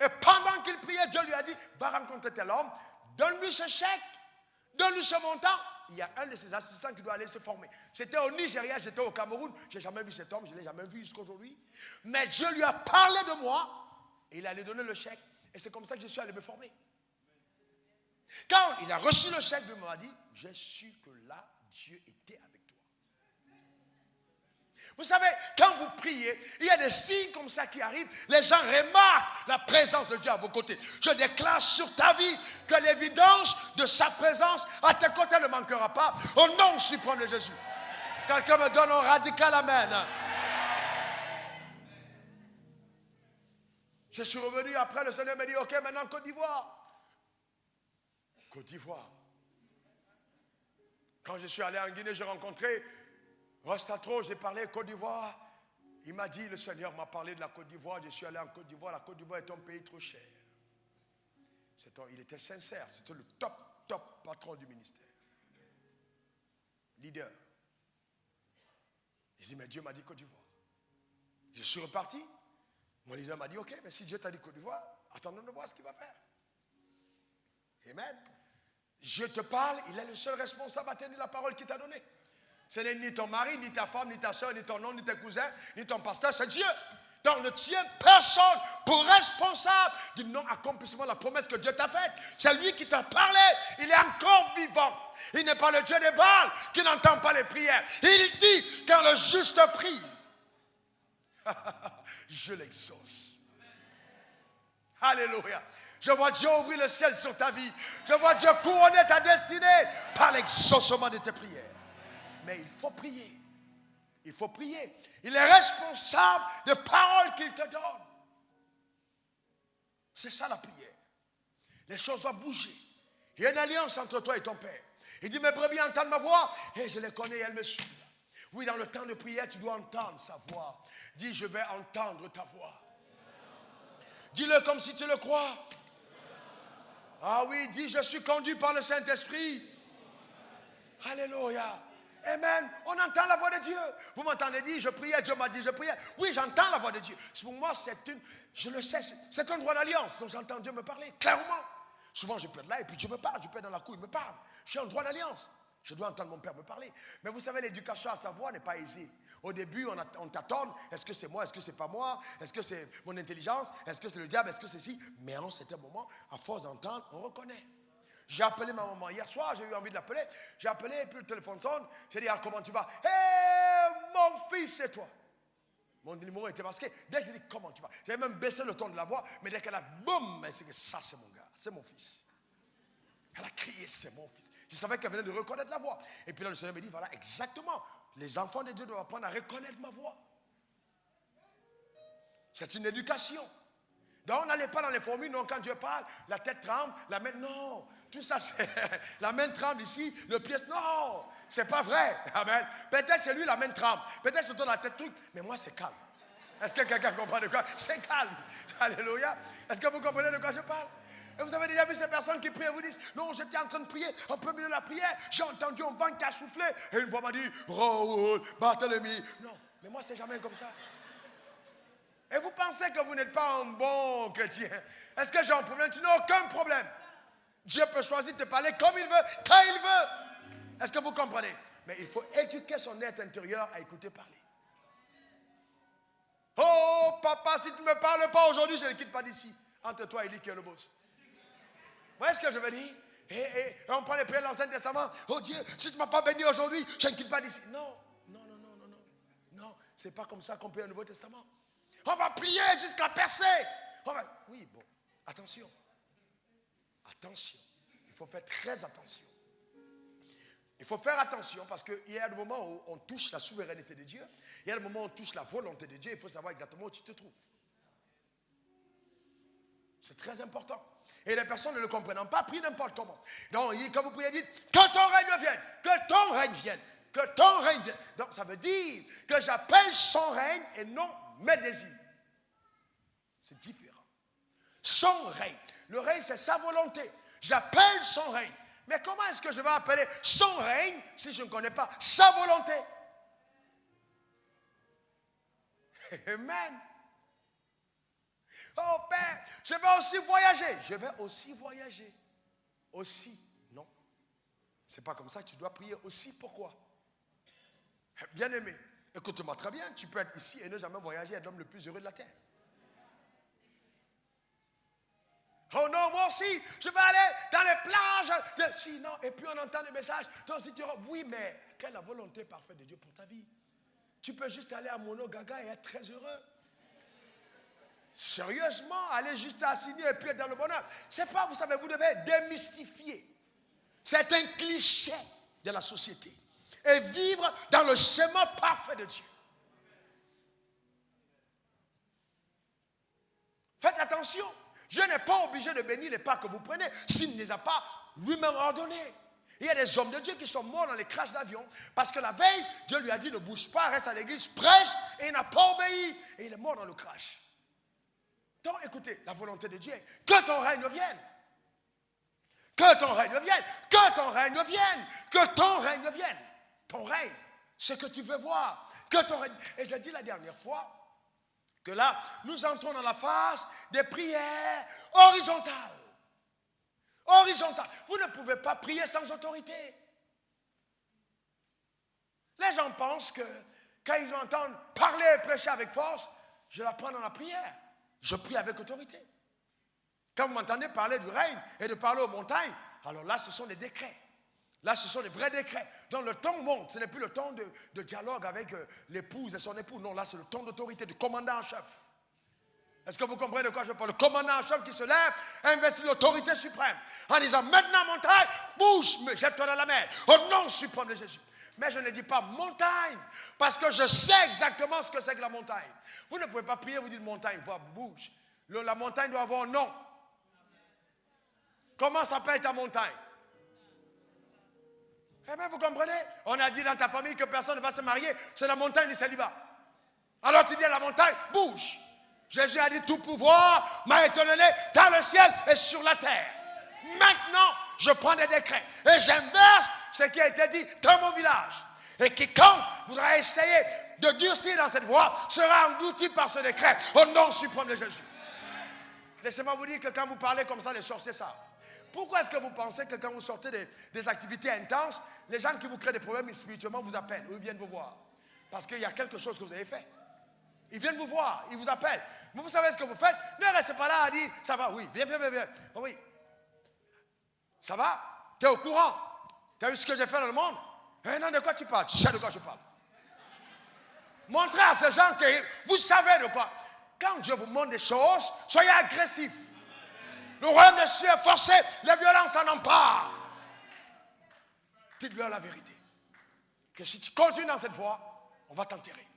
Et pendant qu'il priait, Dieu lui a dit, va rencontrer tel homme, donne-lui ce chèque, donne-lui ce montant. Il y a un de ses assistants qui doit aller se former. C'était au Nigeria, j'étais au Cameroun, je n'ai jamais vu cet homme, je ne l'ai jamais vu jusqu'à aujourd'hui. Mais Dieu lui a parlé de moi, et il allait donner le chèque. Et c'est comme ça que je suis allé me former. Quand il a reçu le chèque, il m'a dit, j'ai su que là, Dieu était avec toi. Vous savez, quand vous priez, il y a des signes comme ça qui arrivent. Les gens remarquent la présence de Dieu à vos côtés. Je déclare sur ta vie que l'évidence de sa présence à tes côtés ne manquera pas. Au nom suprême de Jésus. Quelqu'un me donne un radical amen. Je suis revenu après, le Seigneur m'a dit, ok, maintenant Côte d'Ivoire. Côte d'Ivoire. Quand je suis allé en Guinée, j'ai rencontré Rostatro, j'ai parlé Côte d'Ivoire. Il m'a dit, le Seigneur m'a parlé de la Côte d'Ivoire. Je suis allé en Côte d'Ivoire. La Côte d'Ivoire est un pays trop cher. Il était sincère. C'était le top patron du ministère. Leader. J'ai dit, mais Dieu m'a dit Côte d'Ivoire. Je suis reparti. Mon leader m'a dit, ok, mais si Dieu t'a dit Côte d'Ivoire, attendons de voir ce qu'il va faire. Amen. Je te parle, il est le seul responsable à tenir la parole qu'il t'a donnée. Ce n'est ni ton mari, ni ta femme, ni ta soeur, ni ton oncle, ni tes cousins, ni ton pasteur, c'est Dieu. Donc ne tiens personne pour responsable du non-accomplissement de la promesse que Dieu t'a faite. C'est lui qui t'a parlé, il est encore vivant. Il n'est pas le Dieu des Baals qui n'entend pas les prières. Il dit, quand le juste prie, je l'exauce. Alléluia. Je vois Dieu ouvrir le ciel sur ta vie. Je vois Dieu couronner ta destinée par l'exaucement de tes prières. Mais il faut prier. Il faut prier. Il est responsable des paroles qu'il te donne. C'est ça la prière. Les choses doivent bouger. Il y a une alliance entre toi et ton Père. Il dit, mes brebis entendent ma voix. Et je les connais, elles me suivent. Oui, dans le temps de prière, tu dois entendre sa voix. Dis, je vais entendre ta voix. Dis-le comme si tu le crois. Ah oui, dis, je suis conduit par le Saint-Esprit. Alléluia. Amen. On entend la voix de Dieu. Vous m'entendez dire, je priais, Dieu m'a dit, je priais. Oui, j'entends la voix de Dieu. Pour moi, je le sais, c'est un droit d'alliance. Donc j'entends Dieu me parler, clairement. Souvent, je peux être là et puis Dieu me parle. Je peux être dans la cour, il me parle. Je suis en droit d'alliance. Je dois entendre mon Père me parler. Mais vous savez, l'éducation à sa voix n'est pas aisée. Au début, on tâtonne. Est-ce que c'est moi? Est-ce que c'est pas moi? Est-ce que c'est mon intelligence? Est-ce que c'est le diable? Est-ce que c'est si? Mais à un certain moment, à force d'entendre, on reconnaît. J'ai appelé ma maman. Hier soir, j'ai eu envie de l'appeler. J'ai appelé et puis le téléphone sonne. J'ai dit, ah, comment tu vas? Hé, mon fils, c'est toi. Mon numéro était masqué. Dès que j'ai dit, comment tu vas? J'avais même baissé le ton de la voix. Mais dès qu'elle a, boum, c'est que ça, c'est mon gars. C'est mon fils. Elle a crié, c'est mon fils. Je savais qu'elle venait de reconnaître la voix. Et puis là, le Seigneur me dit, voilà, exactement. Les enfants de Dieu doivent apprendre à reconnaître ma voix. C'est une éducation. Donc, on n'allait pas dans les formules, non, quand Dieu parle, la tête tremble, la main, non. Tout ça, c'est, la main tremble ici, le pied, non. C'est pas vrai. Amen. Peut-être chez lui, la main tremble. Peut-être sur toi, la tête truc. Mais moi, c'est calme. Est-ce que quelqu'un comprend de quoi? C'est calme. Alléluia. Est-ce que vous comprenez de quoi je parle? Et vous avez déjà vu ces personnes qui prient et vous disent, non, j'étais en train de prier, en plein milieu de la prière, j'ai entendu un vent qui a soufflé, et une voix m'a dit, Raoul, Barthélemy. Non, mais moi, c'est jamais comme ça. Et vous pensez que vous n'êtes pas un bon chrétien. Est-ce que j'ai un problème? Tu n'as aucun problème. Dieu peut choisir de te parler comme il veut, quand il veut. Est-ce que vous comprenez? Mais il faut éduquer son être intérieur à écouter parler. Oh, papa, si tu ne me parles pas aujourd'hui, je ne quitte pas d'ici. Entre toi et lui qui est le boss. Vous voyez ce que je veux dire? Et on prend les prières de l'Ancien Testament. Oh Dieu, si tu ne m'as pas béni aujourd'hui, je ne quitte pas d'ici. Non, non, non, non, non, non. Non, ce n'est pas comme ça qu'on prie le Nouveau Testament. On va prier jusqu'à percer. Oui, bon, attention. Attention. Il faut faire très attention. Il faut faire attention parce qu'il y a des moments où on touche la souveraineté de Dieu. Il y a des moments où on touche la volonté de Dieu. Il faut savoir exactement où tu te trouves. C'est très important. Et les personnes ne le comprennent pas, prient n'importe comment. Donc, quand vous priez, dites, que ton règne vienne, que ton règne vienne, que ton règne vienne. Donc, ça veut dire que j'appelle son règne et non mes désirs. C'est différent. Son règne. Le règne, c'est sa volonté. J'appelle son règne. Mais comment est-ce que je vais appeler son règne si je ne connais pas sa volonté? Amen. Oh Père, je vais aussi voyager. Je vais aussi voyager. Aussi, non. C'est pas comme ça que tu dois prier aussi. Pourquoi? Bien aimé, écoute-moi très bien. Tu peux être ici et ne jamais voyager, être l'homme le plus heureux de la terre. Oh non, moi aussi, je vais aller dans les plages. Si, non, et puis on entend des messages. Toi aussi, tu diras, oui, mais quelle est la volonté parfaite de Dieu pour ta vie? Tu peux juste aller à Mono Gaga et être très heureux. Sérieusement, aller juste à Assini et puis être dans le bonheur. C'est pas, vous savez, vous devez démystifier. C'est un cliché de la société. Et vivre dans le chemin parfait de Dieu. Faites attention. Dieu n'est pas obligé de bénir les pas que vous prenez s'il ne les a pas lui-même ordonnés. Il y a des hommes de Dieu qui sont morts dans les crashs d'avion parce que la veille, Dieu lui a dit ne bouge pas, reste à l'église, prêche, et il n'a pas obéi. Et il est mort dans le crash. Donc écoutez, la volonté de Dieu est que ton règne vienne. Que ton règne vienne. Que ton règne vienne. Que ton règne vienne. Ton règne, ce que tu veux voir. Que ton règne. Et j'ai dit la dernière fois que là, nous entrons dans la phase des prières horizontales. Horizontales. Vous ne pouvez pas prier sans autorité. Les gens pensent que quand ils entendent parler et prêcher avec force, je la prends dans la prière. Je prie avec autorité. Quand vous m'entendez parler du règne et de parler aux montagnes, alors là, ce sont des décrets. Là, ce sont des vrais décrets. Donc, le ton monte. Ce n'est plus le ton de dialogue avec l'épouse et son époux. Non, là, c'est le ton d'autorité du commandant en chef. Est-ce que vous comprenez de quoi je parle? Le commandant en chef qui se lève, investit l'autorité suprême. En disant, maintenant, montagne, bouge, me jette-toi dans la mer. Au nom suprême de Jésus. Mais je ne dis pas montagne, parce que je sais exactement ce que c'est que la montagne. Vous ne pouvez pas prier, vous dites montagne, bouge. La montagne doit avoir un nom. Comment s'appelle ta montagne? Eh bien, vous comprenez? On a dit dans ta famille que personne ne va se marier, c'est la montagne du célibat. Alors tu dis à la montagne, bouge. Jésus a dit, tout pouvoir m'a été donné dans le ciel et sur la terre. Maintenant, je prends des décrets et j'inverse ce qui a été dit dans mon village. Et quiconque voudra essayer de durcir dans cette voie sera englouti par ce décret au nom suprême de Jésus. Laissez-moi vous dire que quand vous parlez comme ça, les sorciers savent. Pourquoi est-ce que vous pensez que quand vous sortez des activités intenses, les gens qui vous créent des problèmes spirituellement vous appellent ou ils viennent vous voir? Parce qu'il y a quelque chose que vous avez fait. Ils viennent vous voir, ils vous appellent. Mais vous savez ce que vous faites? Ne restez pas là à dire, ça va, oui, viens. Oh, oui. Ça va? Tu es au courant? Tu as vu ce que j'ai fait dans le monde? Eh non, de quoi tu parles? Tu sais de quoi je parle. Montrez à ces gens que vous savez de quoi. Quand Dieu vous montre des choses, soyez agressifs. Le royaume des cieux est forcé, les violences en emparent. Dites-leur la vérité. Que si tu continues dans cette voie, on va t'enterrer.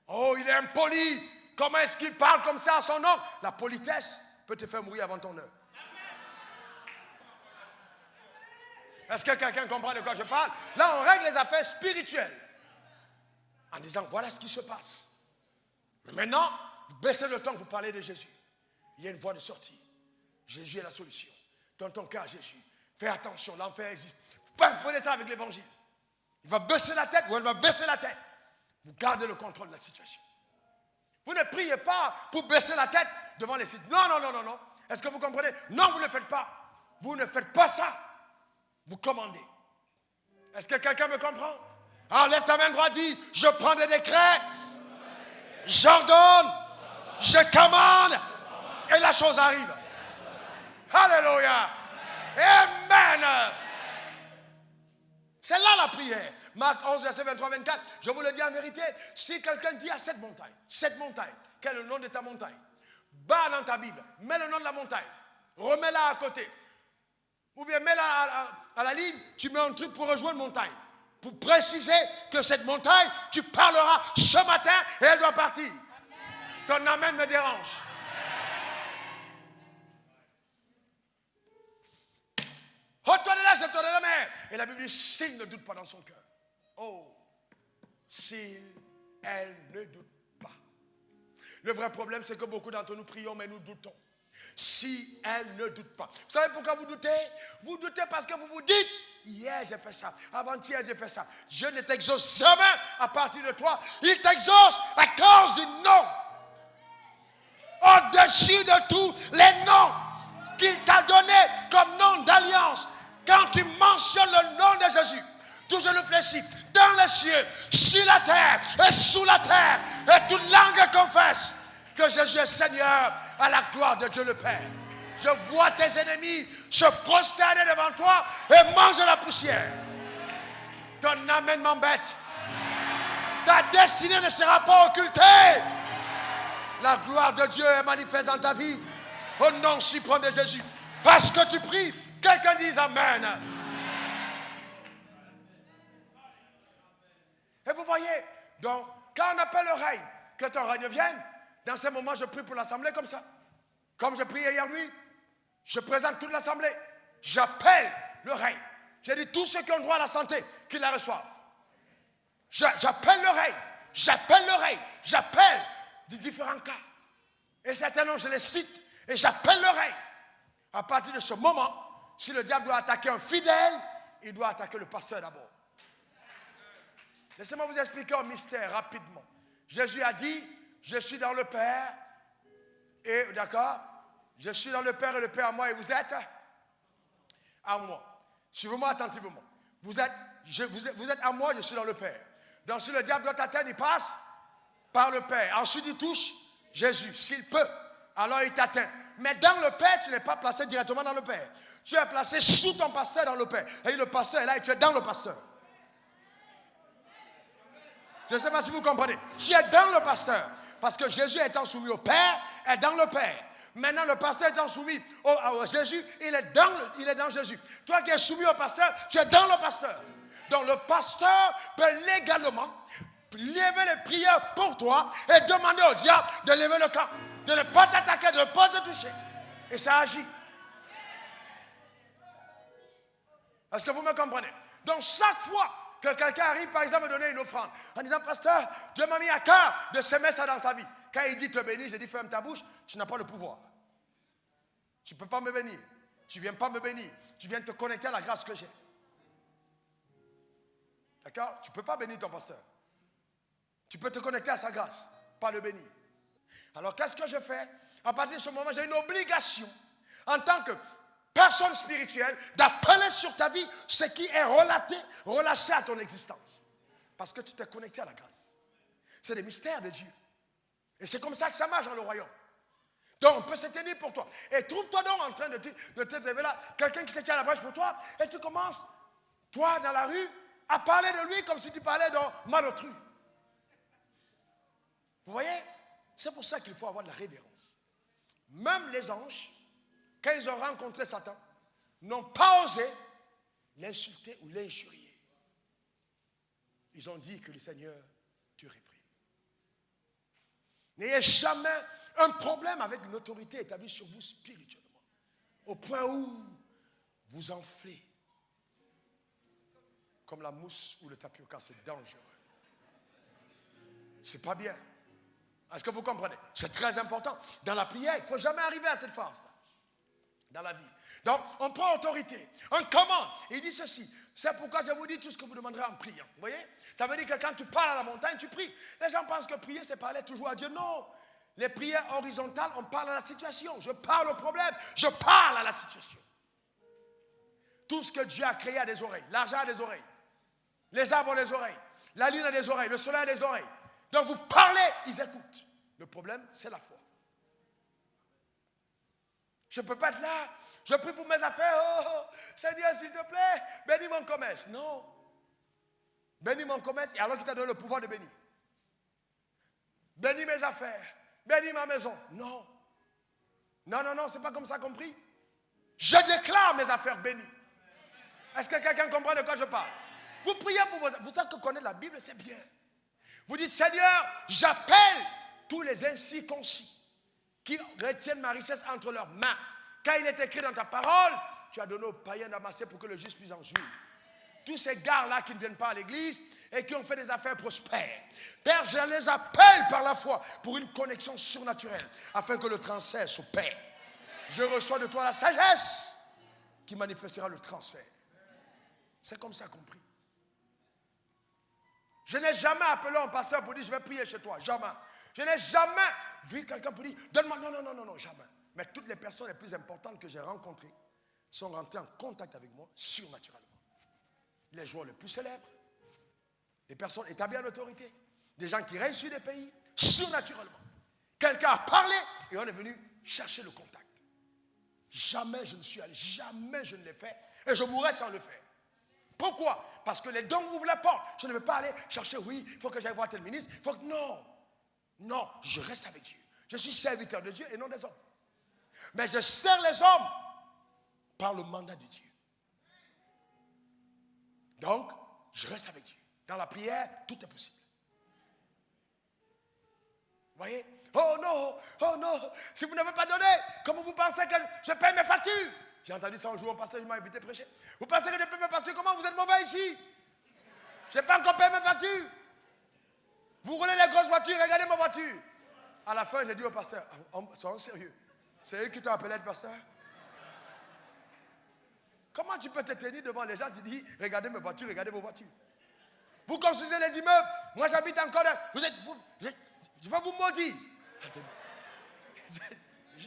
Oh, il est impoli. Comment est-ce qu'il parle comme ça à son nom? La politesse peut te faire mourir avant ton heure. Est-ce que quelqu'un comprend de quoi je parle? Là, on règle les affaires spirituelles. en disant, voilà ce qui se passe. Mais maintenant, vous baissez le ton, vous parlez de Jésus. Il y a une voie de sortie. Jésus est la solution. Dans ton cas, Jésus, fais attention, l'enfer existe. Prenez temps avec l'évangile. Il va baisser la tête ou elle va baisser la tête. Vous gardez le contrôle de la situation. Vous ne priez pas pour baisser la tête devant les sites. Non, non, non, non, non. Est-ce que vous comprenez? Non, vous ne le faites pas. Vous ne faites pas ça. Vous commandez. Est-ce que quelqu'un me comprend? Enlève ta main droite, dis, je prends des décrets, j'ordonne, je commande, et la chose arrive. Alléluia. Amen. C'est là la prière. Marc 11, verset 23-24. Je vous le dis en vérité, si quelqu'un dit à cette montagne, quel est le nom de ta montagne? Bas dans ta Bible, mets le nom de la montagne, remets-la à côté. Ou bien mets-la à la ligne, tu mets un truc pour rejoindre une montagne. Pour préciser que cette montagne, tu parleras ce matin et elle doit partir. Ton amen me dérange. Retourne là, je te donne la main. Et la Bible dit, s'il ne doute pas dans son cœur. Oh, s'il, elle ne doute pas. Le vrai problème, c'est que beaucoup d'entre nous prions, mais nous doutons. Si elle ne doute pas. Vous savez pourquoi vous doutez? Vous doutez parce que vous vous dites, hier j'ai fait ça, avant-hier j'ai fait ça. Je ne t'exauce jamais à partir de toi. Il t'exauce à cause du nom. Au-dessus de tous les noms qu'il t'a donné comme nom d'alliance. Quand tu mentionnes le nom de Jésus, tout genou fléchit dans les cieux, sur la terre et sous la terre, et toute langue confesse que Jésus est Seigneur à la gloire de Dieu le Père. Je vois tes ennemis se prosterner devant toi et manger la poussière. Ton amen m'embête. Ta destinée ne sera pas occultée. La gloire de Dieu est manifeste dans ta vie au nom suprême de Jésus. Parce que tu pries, quelqu'un dise Amen. Et vous voyez, donc, quand on appelle le règne, que ton règne vienne, dans ces moments, je prie pour l'assemblée comme ça. Comme je priais hier nuit, je présente toute l'assemblée. J'appelle le règne. J'ai dit tous ceux qui ont droit à la santé, qu'ils la reçoivent. J'appelle le règne. J'appelle le règne. J'appelle des différents cas. Et certains noms, je les cite. Et j'appelle le règne. À partir de ce moment, si le diable doit attaquer un fidèle, il doit attaquer le pasteur d'abord. Laissez-moi vous expliquer un mystère rapidement. Jésus a dit, je suis dans le Père. Et d'accord, je suis dans le Père et le Père à moi et vous êtes à moi. Suivez-moi attentivement. Vous êtes à moi, je suis dans le Père. Donc si le diable doit t'atteindre, il passe par le Père. Ensuite il touche Jésus. S'il peut, alors il t'atteint. Mais dans le Père, tu n'es pas placé directement dans le Père. Tu es placé sous ton pasteur dans le Père. Et le pasteur est là et tu es dans le pasteur. Je ne sais pas si vous comprenez. Tu es dans le pasteur. Parce que Jésus étant soumis au Père, est dans le Père. Maintenant, le pasteur étant soumis au Jésus, il est dans Jésus. Toi qui es soumis au pasteur, tu es dans le pasteur. Donc le pasteur peut légalement lever les prières pour toi et demander au diable de lever le camp, de ne pas t'attaquer, de ne pas te toucher. Et ça agit. Est-ce que vous me comprenez? Donc chaque fois que quelqu'un arrive, par exemple, me donner une offrande, en disant, pasteur, Dieu m'a mis à cœur de semer ça dans ta vie. Quand il dit te bénir, je dis, ferme ta bouche, tu n'as pas le pouvoir. Tu ne peux pas me bénir. Tu ne viens pas me bénir. Tu viens te connecter à la grâce que j'ai. D'accord? Tu ne peux pas bénir ton pasteur. Tu peux te connecter à sa grâce, pas le bénir. Alors, qu'est-ce que je fais? À partir de ce moment, j'ai une obligation, en tant que personne spirituelle, d'appeler sur ta vie ce qui est relâché à ton existence. Parce que tu t'es connecté à la grâce. C'est des mystères de Dieu. Et c'est comme ça que ça marche dans le royaume. Donc, on peut se tenir pour toi. Et trouve-toi donc en train de te révéler là, quelqu'un qui se tient à la brèche pour toi, et tu commences, toi, dans la rue, à parler de lui comme si tu parlais d'un malotru. Vous voyez? C'est pour ça qu'il faut avoir de la révérence. Même les anges, quand ils ont rencontré Satan, n'ont pas osé l'insulter ou l'injurier. Ils ont dit que le Seigneur te réprime. N'ayez jamais un problème avec une autorité établie sur vous spirituellement, au point où vous enflez comme la mousse ou le tapioca, c'est dangereux. C'est pas bien. Est-ce que vous comprenez? C'est très important. Dans la prière, il ne faut jamais arriver à cette phase-là. Dans la vie. Donc, on prend autorité. On commande. Il dit ceci. C'est pourquoi je vous dis tout ce que vous demanderez en priant. Vous voyez? Ça veut dire que quand tu parles à la montagne, tu pries. Les gens pensent que prier, c'est parler toujours à Dieu. Non. Les prières horizontales, on parle à la situation. Je parle au problème. Je parle à la situation. Tout ce que Dieu a créé a des oreilles. L'argent a des oreilles. Les arbres ont des oreilles. La lune a des oreilles. Le soleil a des oreilles. Donc vous parlez, ils écoutent. Le problème, c'est la foi. Je ne peux pas être là. Je prie pour mes affaires. Oh, Seigneur, s'il te plaît, bénis mon commerce. Non. Bénis mon commerce, et alors qu'il t'a donné le pouvoir de bénir. Bénis mes affaires. Bénis ma maison. Non. Non, non, non, c'est pas comme ça compris. Je déclare mes affaires bénies. Est-ce que quelqu'un comprend de quoi je parle? Vous priez pour vos... Vous savez que connaître la Bible, c'est bien. Vous dites, Seigneur, j'appelle tous les incirconcis qui retiennent ma richesse entre leurs mains. Quand il est écrit dans ta parole, tu as donné aux païens d'amasser pour que le juste puisse en jouir. Tous ces gars-là qui ne viennent pas à l'église et qui ont fait des affaires prospères. Père, je les appelle par la foi pour une connexion surnaturelle afin que le transfert s'opère. Je reçois de toi la sagesse qui manifestera le transfert. C'est comme ça compris. Je n'ai jamais appelé un pasteur pour dire je vais prier chez toi. Jamais. Je n'ai jamais vu quelqu'un pour dire donne-moi. Non, non, non, non, non, jamais. Mais toutes les personnes les plus importantes que j'ai rencontrées sont rentrées en contact avec moi surnaturellement. Les joueurs les plus célèbres, les personnes établies en autorité, des gens qui règnent sur des pays, surnaturellement. Quelqu'un a parlé et on est venu chercher le contact. Jamais je ne suis allé, jamais je ne l'ai fait et je mourrai sans le faire. Pourquoi? Parce que les dons ouvrent la porte. Je ne veux pas aller chercher, oui, il faut que j'aille voir tel ministre. Il faut que... Non, non, je reste avec Dieu. Je suis serviteur de Dieu et non des hommes. Mais je sers les hommes par le mandat de Dieu. Donc, je reste avec Dieu. Dans la prière, tout est possible. Vous voyez? Oh non, si vous n'avez pas donné, comment vous pensez que je paye mes factures? J'ai entendu ça un jour, un pasteur m'a invité à prêcher. Vous pensez que je paye mes factures? Comment vous êtes mauvais ici? Je n'ai pas encore payé mes factures. Vous roulez les grosses voitures, regardez ma voiture. À la fin, j'ai dit au pasteur, sois sérieux. C'est eux qui t'ont appelé le pasteur? Comment tu peux te tenir devant les gens et dire, regardez mes voitures, regardez vos voitures? Vous construisez les immeubles. Moi, j'habite encore là. Je vais vous maudire.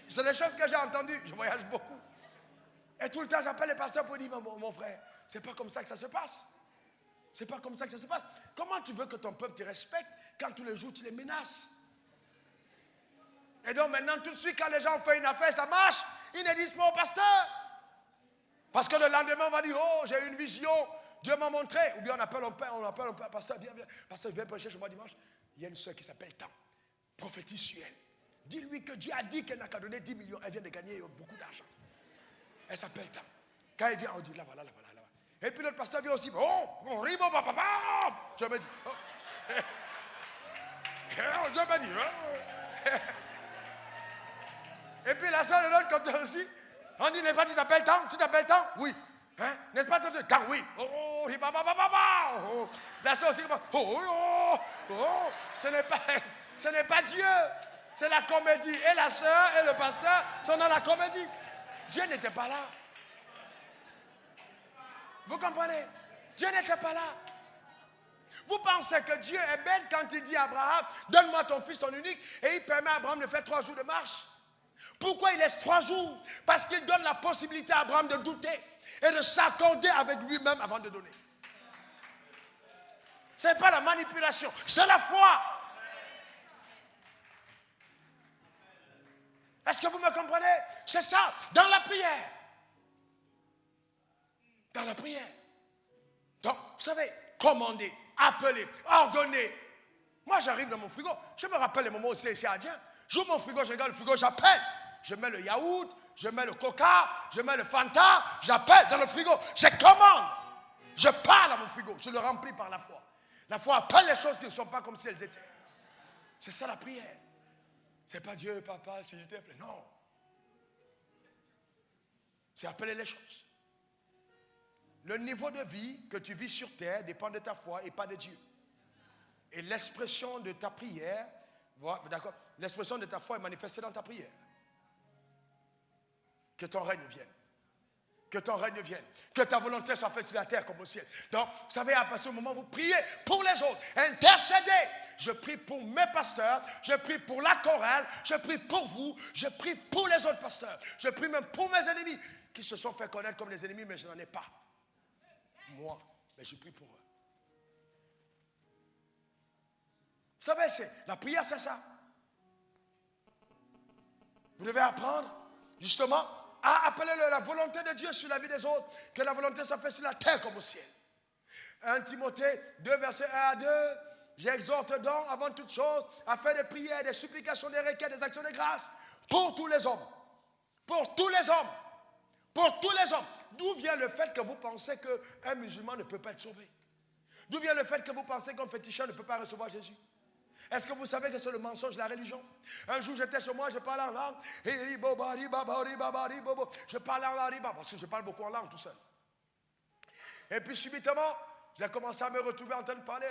C'est des choses que j'ai entendues. Je voyage beaucoup. Et tout le temps, j'appelle les pasteurs pour dire, mon frère, c'est pas comme ça que ça se passe. C'est pas comme ça que ça se passe. Comment tu veux que ton peuple te respecte quand tous les jours tu les menaces? Et donc maintenant, tout de suite, quand les gens font une affaire, ça marche, ils ne disent pas au pasteur. Parce que le lendemain, on va dire, oh, j'ai eu une vision, Dieu m'a montré. Ou bien on appelle un pasteur, viens, pasteur, viens prêcher chez moi dimanche. Il y a une soeur qui s'appelle Tam, prophétise sur elle. Dis-lui que Dieu a dit qu'elle n'a qu'à donner 10 millions. Elle vient de gagner beaucoup d'argent. Elle s'appelle Tam. Quand elle vient, on dit, là, voilà. Et puis l'autre pasteur vient aussi, oh, ribo, papa, je me dis, oh. Je me dis, oh. Et puis la soeur de l'autre côté aussi, on dit, n'est-ce pas, tu t'appelles Tam? Tu t'appelles Tam? Oui. Hein? N'est-ce pas, Tam? Oui. Oh, oh. La soeur aussi, ce n'est pas Dieu. C'est la comédie. Et la soeur et le pasteur sont dans la comédie. Dieu n'était pas là. Vous comprenez? Dieu n'était pas là. Vous pensez que Dieu est bête quand il dit à Abraham, donne-moi ton fils, ton unique, et il permet à Abraham de faire 3 jours de marche? Pourquoi il laisse 3 jours? Parce qu'il donne la possibilité à Abraham de douter et de s'accorder avec lui-même avant de donner. Ce n'est pas la manipulation, c'est la foi. Est-ce que vous me comprenez? C'est ça, dans la prière. Dans la prière. Donc, vous savez, commander, appeler, ordonner. Moi, j'arrive dans mon frigo. Je me rappelle les moments où c'est indien. J'ouvre mon frigo, je regarde le frigo, j'appelle. Je mets le yaourt, je mets le coca, je mets le Fanta, j'appelle dans le frigo. Je commande. Je parle à mon frigo. Je le remplis par la foi. La foi appelle les choses qui ne sont pas comme si elles étaient. C'est ça la prière. C'est pas Dieu, papa, s'il te plaît. Non. C'est appeler les choses. Le niveau de vie que tu vis sur terre dépend de ta foi et pas de Dieu. Et l'expression de ta prière, d'accord, l'expression de ta foi est manifestée dans ta prière. Que ton règne vienne. Que ton règne vienne. Que ta volonté soit faite sur la terre comme au ciel. Donc, vous savez, à partir du moment où vous priez pour les autres, intercédez. Je prie pour mes pasteurs, je prie pour la chorale, je prie pour vous, je prie pour les autres pasteurs. Je prie même pour mes ennemis qui se sont fait connaître comme les ennemis, mais je n'en ai pas. Moi, mais je prie pour eux. Vous savez, la prière, c'est ça. Vous devez apprendre, justement, à appeler la volonté de Dieu sur la vie des autres, que la volonté soit faite sur la terre comme au ciel. 1 Timothée 2, verset 1 à 2, j'exhorte donc avant toute chose à faire des prières, des supplications, des requêtes, des actions de grâce pour tous les hommes. Pour tous les hommes. Pour tous les hommes. D'où vient le fait que vous pensez qu'un musulman ne peut pas être sauvé? D'où vient le fait que vous pensez qu'un féticheur ne peut pas recevoir Jésus? Est-ce que vous savez que c'est le mensonge de la religion? Un jour j'étais chez moi, je parlais en langue. Je parlais en langue parce que je parle beaucoup en langue tout seul. Et puis subitement, j'ai commencé à me retrouver en train de parler.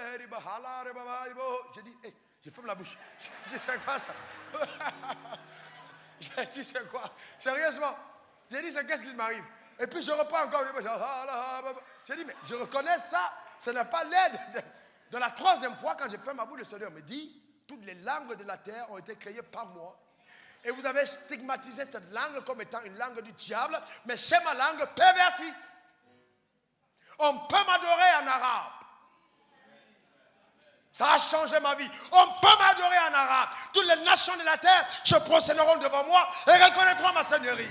J'ai dit, hey, je ferme la bouche. J'ai dit, c'est quoi ça? J'ai dit, c'est quoi? Sérieusement. J'ai dit, c'est qu'est-ce qui m'arrive? Et puis je reprends encore. J'ai dit, mais je reconnais ça. Ce n'est pas l'aide. De la troisième fois, quand j'ai fait ma bouche, le Seigneur me dit, toutes les langues de la terre ont été créées par moi. Et vous avez stigmatisé cette langue comme étant une langue du diable, mais c'est ma langue pervertie. On peut m'adorer en arabe. Ça a changé ma vie. On peut m'adorer en arabe. Toutes les nations de la terre se procéderont devant moi et reconnaîtront ma seigneurie.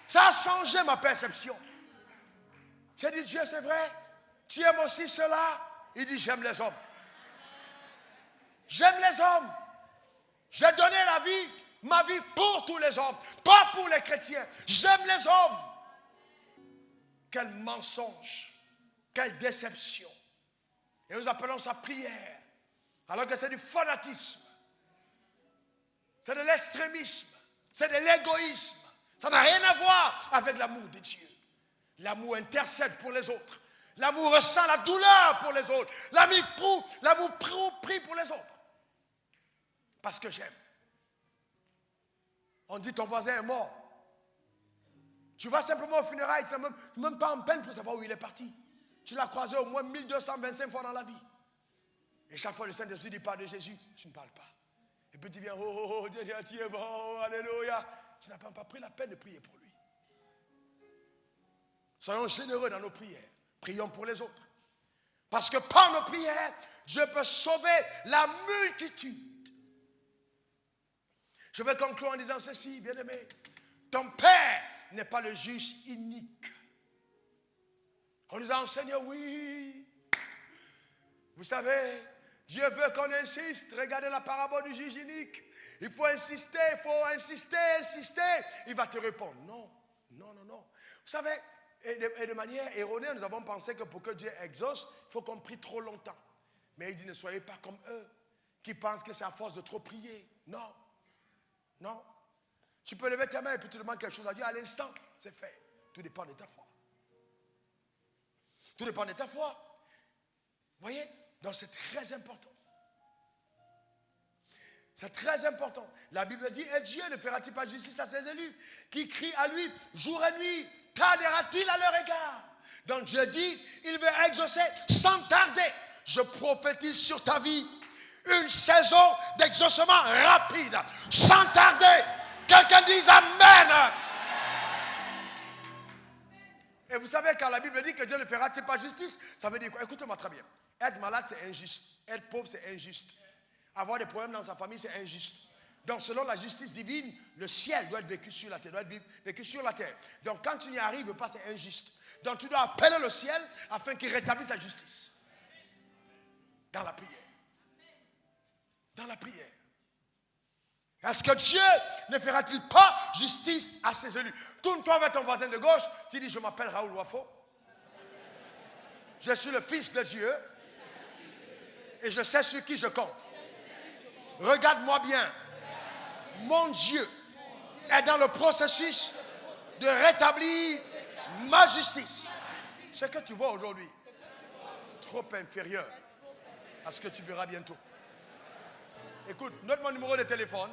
Ça a changé ma perception. J'ai dit, Dieu, c'est vrai. Tu aimes aussi cela? Il dit, j'aime les hommes. J'aime les hommes. J'ai donné la vie, ma vie pour tous les hommes, pas pour les chrétiens. J'aime les hommes. Quel mensonge, quelle déception. Et nous appelons ça prière, alors que c'est du fanatisme, c'est de l'extrémisme, c'est de l'égoïsme. Ça n'a rien à voir avec l'amour de Dieu. L'amour intercède pour les autres. L'amour ressent la douleur pour les autres. L'amour prie pour les autres. Parce que j'aime. On dit ton voisin est mort. Tu vas simplement au funérailles, tu n'as même pas en peine pour savoir où il est parti. Tu l'as croisé au moins 1225 fois dans la vie. Et chaque fois le Saint-Esprit dit parle de Jésus, tu ne parles pas. Et puis tu viens, oh, Dieu, tu es bon, alléluia. Tu n'as pas pris la peine de prier pour lui. Soyons généreux dans nos prières. Prions pour les autres. Parce que par nos prières, Dieu peut sauver la multitude. Je vais conclure en disant ceci, bien-aimé. Ton Père n'est pas le juge unique. On nous a enseigné, oui. Vous savez, Dieu veut qu'on insiste. Regardez la parabole du juge unique. Il faut insister, insister. Il va te répondre. Non. Vous savez, et de manière erronée, nous avons pensé que pour que Dieu exauce, il faut qu'on prie trop longtemps. Mais il dit, ne soyez pas comme eux, qui pensent que c'est à force de trop prier. Non. Tu peux lever ta main et puis tu demandes quelque chose à Dieu à l'instant, c'est fait. Tout dépend de ta foi. Tout dépend de ta foi. Vous voyez? Donc c'est très important. C'est très important. La Bible dit, et Dieu ne fera-t-il pas justice à ses élus qui crient à lui jour et nuit? Tardera-t-il à leur égard? Donc Dieu dit, il veut exaucer sans tarder. Je prophétise sur ta vie une saison d'exaucement rapide, sans tarder. Quelqu'un dise Amen. Et vous savez, quand la Bible dit que Dieu ne fera-t-il pas justice, ça veut dire quoi? Écoutez-moi très bien. Être malade, c'est injuste. Être pauvre, c'est injuste. Avoir des problèmes dans sa famille, c'est injuste. Donc, selon la justice divine, le ciel doit être vécu sur la terre, doit être vécu sur la terre. Donc, quand tu n'y arrives pas, c'est injuste. Donc, tu dois appeler le ciel afin qu'il rétablisse sa justice. Dans la prière. Dans la prière. Est-ce que Dieu ne fera-t-il pas justice à ses élus? Tourne-toi vers ton voisin de gauche, tu dis, je m'appelle Raoul Wafo. Je suis le fils de Dieu et je sais sur qui je compte. Regarde-moi bien. Mon Dieu est dans le processus de rétablir ma justice. Ce que tu vois aujourd'hui, trop inférieur à ce que tu verras bientôt. Écoute, note mon numéro de téléphone.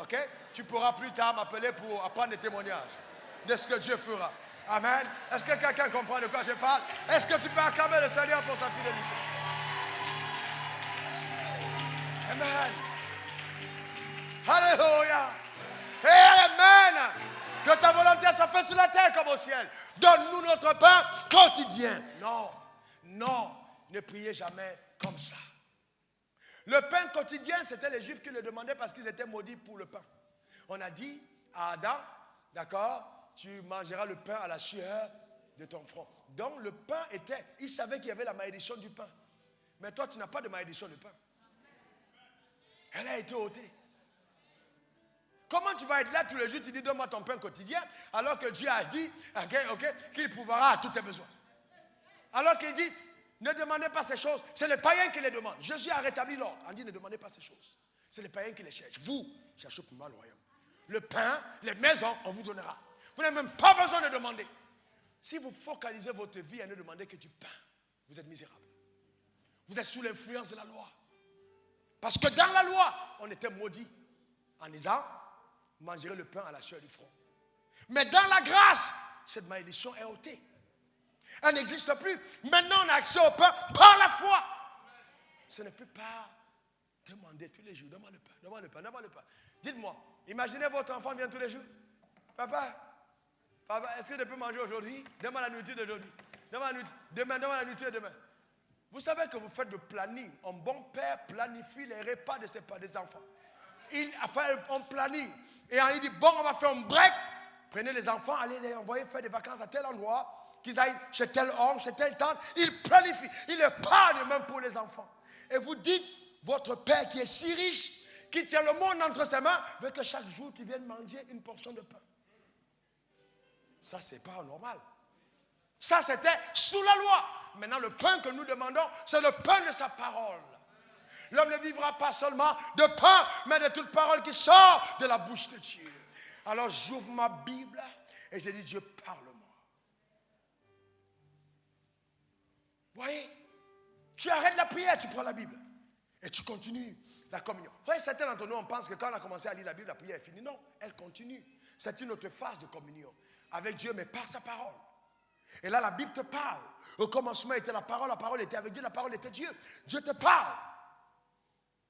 Ok? Tu pourras plus tard m'appeler pour apprendre des témoignages de ce que Dieu fera. Amen. Est-ce que quelqu'un comprend de quoi je parle? Est-ce que tu peux acclamer le Seigneur pour sa fidélité? Amen. Alléluia. Amen. Que ta volonté soit faite sur la terre comme au ciel. Donne-nous notre pain quotidien. Non, non, ne priez jamais comme ça. Le pain quotidien, c'était les Juifs qui le demandaient parce qu'ils étaient maudits pour le pain. On a dit à Adam, d'accord, tu mangeras le pain à la sueur de ton front. Donc le pain était, il savait qu'il y avait la malédiction du pain. Mais toi, tu n'as pas de malédiction du pain. Elle a été ôtée. Comment tu vas être là tous les jours, tu dis donne-moi ton pain quotidien, alors que Dieu a dit qu'il pourvoira à tous tes besoins. Alors qu'il dit, ne demandez pas ces choses, c'est les païens qui les demandent. Jésus a rétabli l'ordre, on dit ne demandez pas ces choses. C'est les païens qui les cherchent. Vous, cherchez pour moi le royaume. Le pain, les maisons, on vous donnera. Vous n'avez même pas besoin de demander. Si vous focalisez votre vie à ne demander que du pain, vous êtes misérable. Vous êtes sous l'influence de la loi. Parce que dans la loi, on était maudit en disant, mangerez le pain à la sueur du front. Mais dans la grâce, cette malédiction est ôtée. Elle n'existe plus. Maintenant, on a accès au pain par la foi. Ce n'est plus pas demander tous les jours. Demande le pain, demande le pain, demande le pain. Dites-moi, imaginez votre enfant vient tous les jours. Papa, est-ce que je peux manger aujourd'hui? Demande la nourriture d'aujourd'hui. Demande la nourriture demain. Vous savez que vous faites le planning. Un bon père planifie les repas des enfants. On planifie. Et il dit, bon, on va faire un break. Prenez les enfants, allez les envoyer faire des vacances à tel endroit. Qu'ils aillent chez tel homme, chez tel tante. Il planifie. Il épargne même pour les enfants. Et vous dites, votre père qui est si riche, qui tient le monde entre ses mains, veut que chaque jour tu viennes manger une portion de pain. Ça, c'est pas normal. Ça, c'était sous la loi. Maintenant, le pain que nous demandons, c'est le pain de sa parole. L'homme ne vivra pas seulement de pain, mais de toute parole qui sort de la bouche de Dieu. Alors, j'ouvre ma Bible et je dis, Dieu, parle-moi. Voyez, tu arrêtes la prière, tu prends la Bible et tu continues la communion. Vous voyez, certains d'entre nous, on pense que quand on a commencé à lire la Bible, la prière est finie. Non, elle continue. C'est une autre phase de communion avec Dieu, mais par sa parole. Et là, la Bible te parle. Au commencement était la parole était avec Dieu, la parole était Dieu. Dieu te parle.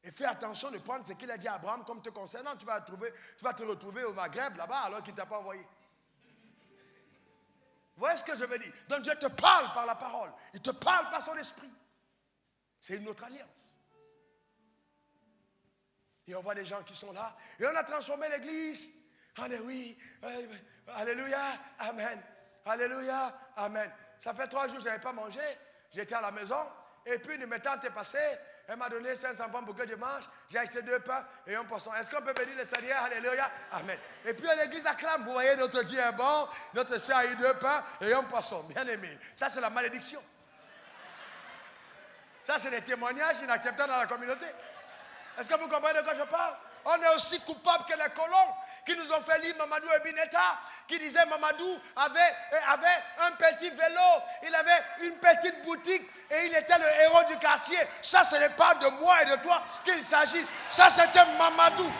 Et fais attention de prendre ce qu'il a dit à Abraham comme te concernant. Tu vas te retrouver au Maghreb là-bas alors qu'il ne t'a pas envoyé. Vous voyez ce que je veux dire? Donc Dieu te parle par la parole. Il te parle par son esprit. C'est une autre alliance. Et on voit des gens qui sont là. Et on a transformé l'église. Alléluia, amen. Alléluia, amen. Ça fait 3 jours que je n'avais pas mangé. J'étais à la maison. Et puis, ma tante est passée. Elle m'a donné 500 francs pour que je mange. J'ai acheté 2 pains et un poisson. Est-ce qu'on peut bénir le Seigneur? Alléluia, amen. Et puis, l'église acclame. Vous voyez, notre Dieu est bon. Notre soeur a eu 2 pains et un poisson. Bien aimé. Ça, c'est la malédiction. Ça, c'est les témoignages inacceptables dans la communauté. Est-ce que vous comprenez de quoi je parle? On est aussi coupable que les colons qui nous ont fait lire Mamadou Ebineta, qui disait Mamadou avait un petit vélo, il avait une petite boutique et il était le héros du quartier. Ça, ce n'est pas de moi et de toi qu'il s'agit. Ça, c'était Mamadou.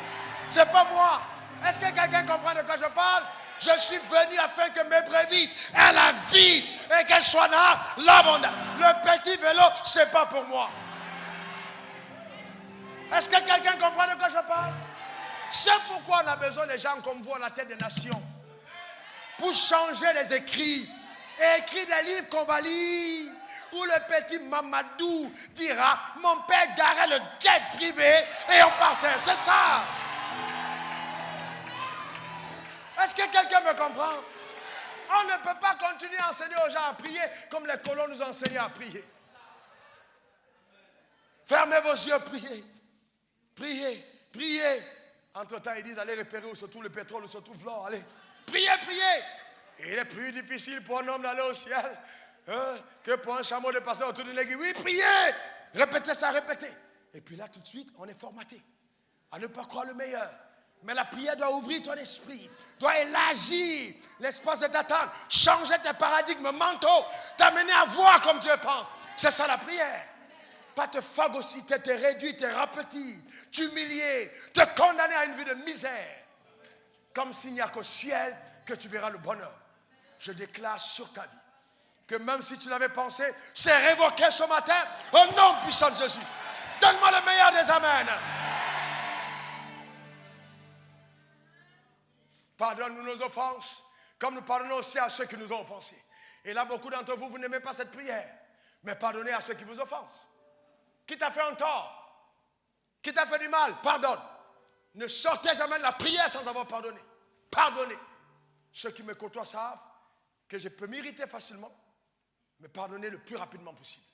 Ce n'est pas moi. Est-ce que quelqu'un comprend de quoi je parle? Je suis venu afin que mes brebis aient la vie et qu'elles soient là, l'abondance. Le petit vélo, ce n'est pas pour moi. Est-ce que quelqu'un comprend de quoi je parle? C'est pourquoi on a besoin des gens comme vous à la tête des nations. Pour changer les écrits. Et écrire des livres qu'on va lire. Où le petit Mamadou dira, mon père garait le jet privé et on partait. C'est ça. Est-ce que quelqu'un me comprend? On ne peut pas continuer à enseigner aux gens à prier comme les colons nous enseignaient à prier. Fermez vos yeux, priez. Priez, priez. Entre-temps, ils disent, allez repérer où se trouve le pétrole, où se trouve l'or. Allez, priez, priez. Et il est plus difficile pour un homme d'aller au ciel que pour un chameau de passer autour d'une aiguille. Oui, priez. Répétez ça, répétez. Et puis là, tout de suite, on est formaté à ne pas croire le meilleur. Mais la prière doit ouvrir ton esprit, doit élargir l'espace de t'attendre, changer tes paradigmes mentaux, t'amener à voir comme Dieu pense. C'est ça la prière. pas te phagocyter, te réduire, te rapetir, t'humilier, te condamner à une vie de misère. Comme s'il n'y a qu'au ciel que tu verras le bonheur. Je déclare sur ta vie que même si tu l'avais pensé, c'est révoqué ce matin au nom puissant de Jésus. Donne-moi le meilleur des amens. Pardonne-nous nos offenses, comme nous pardonnons aussi à ceux qui nous ont offensés. Et là, beaucoup d'entre vous, vous n'aimez pas cette prière. Mais pardonnez à ceux qui vous offensent. Qui t'a fait un tort, qui t'a fait du mal, pardonne. Ne sortez jamais de la prière sans avoir pardonné. Pardonnez. Ceux qui me côtoient savent que je peux m'irriter facilement, mais pardonner le plus rapidement possible.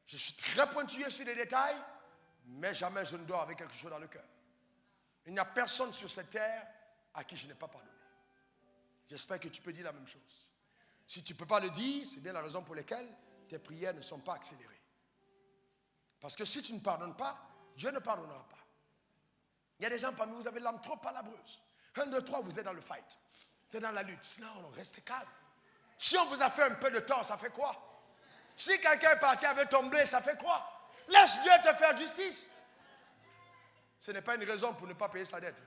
Je suis très pointilleux sur les détails, mais jamais je ne dors avec quelque chose dans le cœur. Il n'y a personne sur cette terre à qui je n'ai pas pardonné. J'espère que tu peux dire la même chose. Si tu ne peux pas le dire, c'est bien la raison pour laquelle tes prières ne sont pas accélérées. Parce que si tu ne pardonnes pas, Dieu ne pardonnera pas. Il y a des gens parmi vous, vous avez l'âme trop palabreuse. 1, 2, 3, vous êtes dans le fight. Vous êtes dans la lutte. Non, restez calme. Si on vous a fait un peu de tort, ça fait quoi? Si quelqu'un est parti avec ton blé, ça fait quoi? Laisse Dieu te faire justice. Ce n'est pas une raison pour ne pas payer sa dette.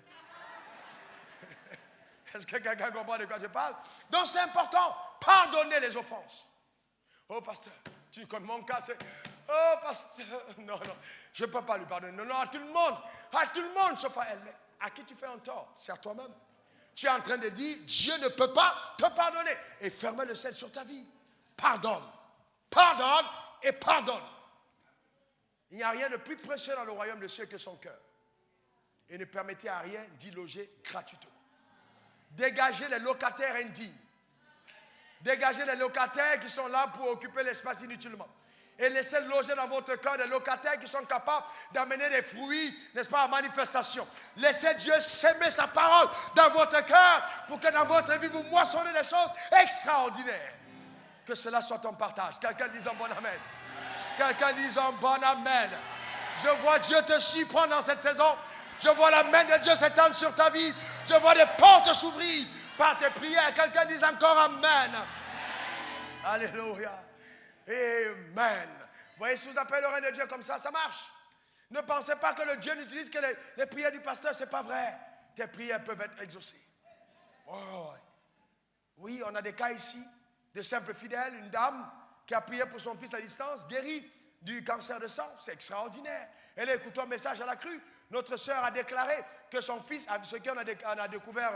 Est-ce que quelqu'un comprend de quoi je parle? Donc c'est important. Pardonner les offenses. Oh pasteur, tu connais mon cas, c'est... Oh pasteur, non, je ne peux pas lui pardonner. Non, à tout le monde, sauf à elle. Mais à qui tu fais un tort? C'est à toi-même. Tu es en train de dire, Dieu ne peut pas te pardonner. Et ferme le ciel sur ta vie. Pardonne. Pardonne et pardonne. Il n'y a rien de plus précieux dans le royaume de cieux que son cœur. Et ne permettez à rien d'y loger gratuitement. Dégagez les locataires indignes. Dégagez les locataires qui sont là pour occuper l'espace inutilement. Et laissez loger dans votre cœur des locataires qui sont capables d'amener des fruits, n'est-ce pas, en manifestation. Laissez Dieu s'aimer sa parole dans votre cœur pour que dans votre vie, vous moissonnez des choses extraordinaires. Que cela soit ton partage. Quelqu'un dise un bon amen. Quelqu'un dise un bon amen. Je vois Dieu te surprendre dans cette saison. Je vois la main de Dieu s'étendre sur ta vie. Je vois des portes s'ouvrir par tes prières. Quelqu'un dise encore amen. Alléluia. Amen. Vous voyez, si vous appelez le règne de Dieu comme ça, ça marche. Ne pensez pas que le Dieu n'utilise que les prières du pasteur, ce n'est pas vrai. Tes prières peuvent être exaucées. Oh. Oui, on a des cas ici, de simples fidèles, une dame qui a prié pour son fils à distance, guéri du cancer de sang. C'est extraordinaire. Elle a écouté un message, elle a cru. Notre sœur a déclaré que son fils, ce qu'on a découvert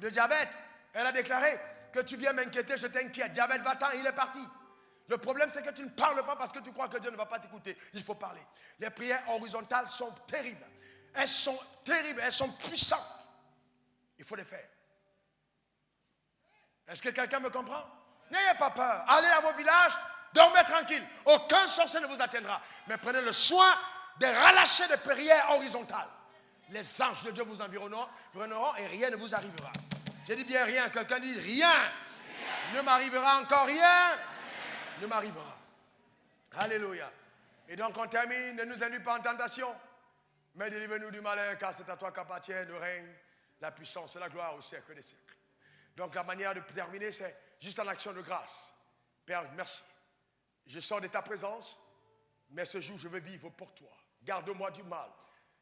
le diabète, elle a déclaré que tu viens m'inquiéter, je t'inquiète. Diabète, va-t'en, il est parti. Le problème, c'est que tu ne parles pas parce que tu crois que Dieu ne va pas t'écouter. Il faut parler. Les prières horizontales sont terribles. Elles sont terribles, elles sont puissantes. Il faut les faire. Est-ce que quelqu'un me comprend? N'ayez pas peur. Allez à vos villages, dormez tranquille. Aucun sorcier ne vous atteindra. Mais prenez le soin de relâcher des prières horizontales. Les anges de Dieu vous environneront et rien ne vous arrivera. J'ai dit bien rien. Quelqu'un dit rien. Ne m'arrivera encore rien. Ne m'arrivera. Alléluia. Et donc on termine. Ne nous induis pas en tentation, mais délivre-nous du malin, car c'est à toi qu'appartient le règne, la puissance et la gloire au siècle des siècles. Donc la manière de terminer, c'est juste en action de grâce. Père, merci. Je sors de ta présence, mais ce jour, je veux vivre pour toi. Garde-moi du mal.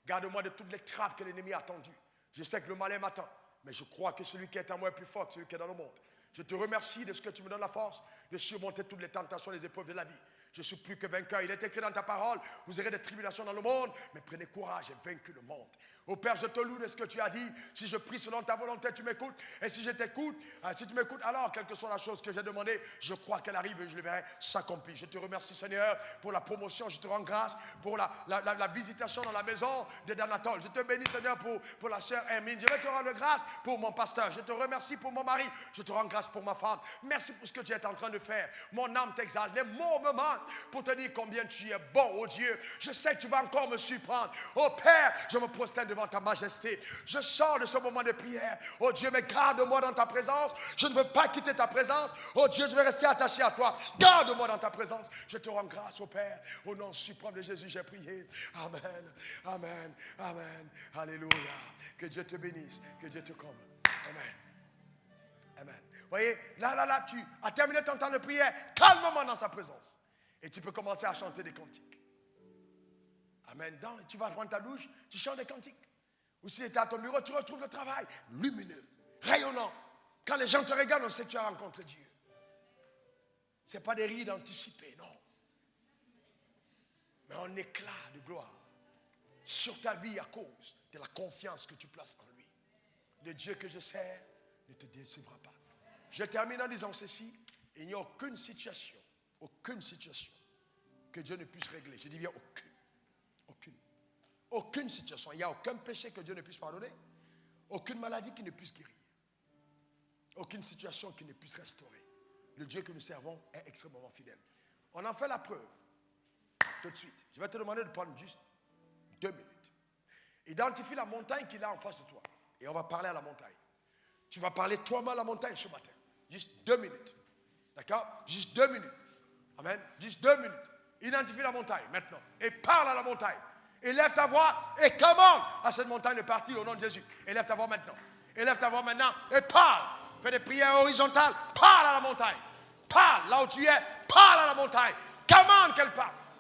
Garde-moi de toutes les trappes que l'ennemi a tendues. Je sais que le malin m'attend, mais je crois que celui qui est en moi est plus fort que celui qui est dans le monde. Je te remercie de ce que tu me donnes la force de surmonter toutes les tentations et les épreuves de la vie. Je suis plus que vainqueur. Il est écrit dans ta parole, vous aurez des tribulations dans le monde, mais prenez courage et vaincu le monde. Ô Père, je te loue de ce que tu as dit. Si je prie selon ta volonté, tu m'écoutes. Et si je t'écoute, si tu m'écoutes, alors, quelle que soit la chose que j'ai demandée, je crois qu'elle arrive et je le verrai s'accomplir. Je te remercie, Seigneur, pour la promotion. Je te rends grâce pour la visitation dans la maison de Danatol. Je te bénis, Seigneur, pour la sœur Hermine. Je vais te rendre grâce pour mon pasteur. Je te remercie pour mon mari. Je te rends grâce pour ma femme. Merci pour ce que tu es en train de faire. Mon âme t'exalte. Les mots me manquent pour te dire combien tu es bon, oh Dieu. Je sais que tu vas encore me surprendre. Oh Père, je me prosterne devant ta majesté. Je sors de ce moment de prière. Oh Dieu, mais garde-moi dans ta présence. Je ne veux pas quitter ta présence. Oh Dieu, je vais rester attaché à toi. Garde-moi dans ta présence. Je te rends grâce, oh Père. Au nom suprême de Jésus, j'ai prié. Amen, amen, amen. Alléluia. Que Dieu te bénisse. Que Dieu te comble. Amen. Amen. Vous voyez, là, tu as terminé ton temps de prière calmement dans sa présence. Et tu peux commencer à chanter des cantiques. Amen. Tu vas prendre ta douche, tu chantes des cantiques. Ou si tu es à ton bureau, tu retrouves le travail lumineux, rayonnant. Quand les gens te regardent, on sait que tu as rencontré Dieu. Ce n'est pas des rides anticipées, non. Mais un éclat de gloire sur ta vie à cause de la confiance que tu places en lui. Le Dieu que je sers ne te décevra pas. Je termine en disant ceci. Il n'y a aucune situation que Dieu ne puisse régler. Je dis bien aucune situation. Il n'y a aucun péché que Dieu ne puisse pardonner. Aucune maladie qui ne puisse guérir. Aucune situation qui ne puisse restaurer. Le Dieu que nous servons est extrêmement fidèle. On en fait la preuve tout de suite. Je vais te demander de prendre juste 2 minutes. Identifie la montagne qu'il a en face de toi. Et on va parler à la montagne. Tu vas parler toi-même à la montagne ce matin. Juste 2 minutes. D'accord? Juste 2 minutes. Amen. Juste 2 minutes. Identifie la montagne maintenant. Et parle à la montagne. Élève ta voix et commande à cette montagne de partir au nom de Jésus. Élève ta voix maintenant. Élève ta voix maintenant et parle. Fais des prières horizontales. Parle à la montagne. Parle là où tu es. Parle à la montagne. Commande qu'elle parte.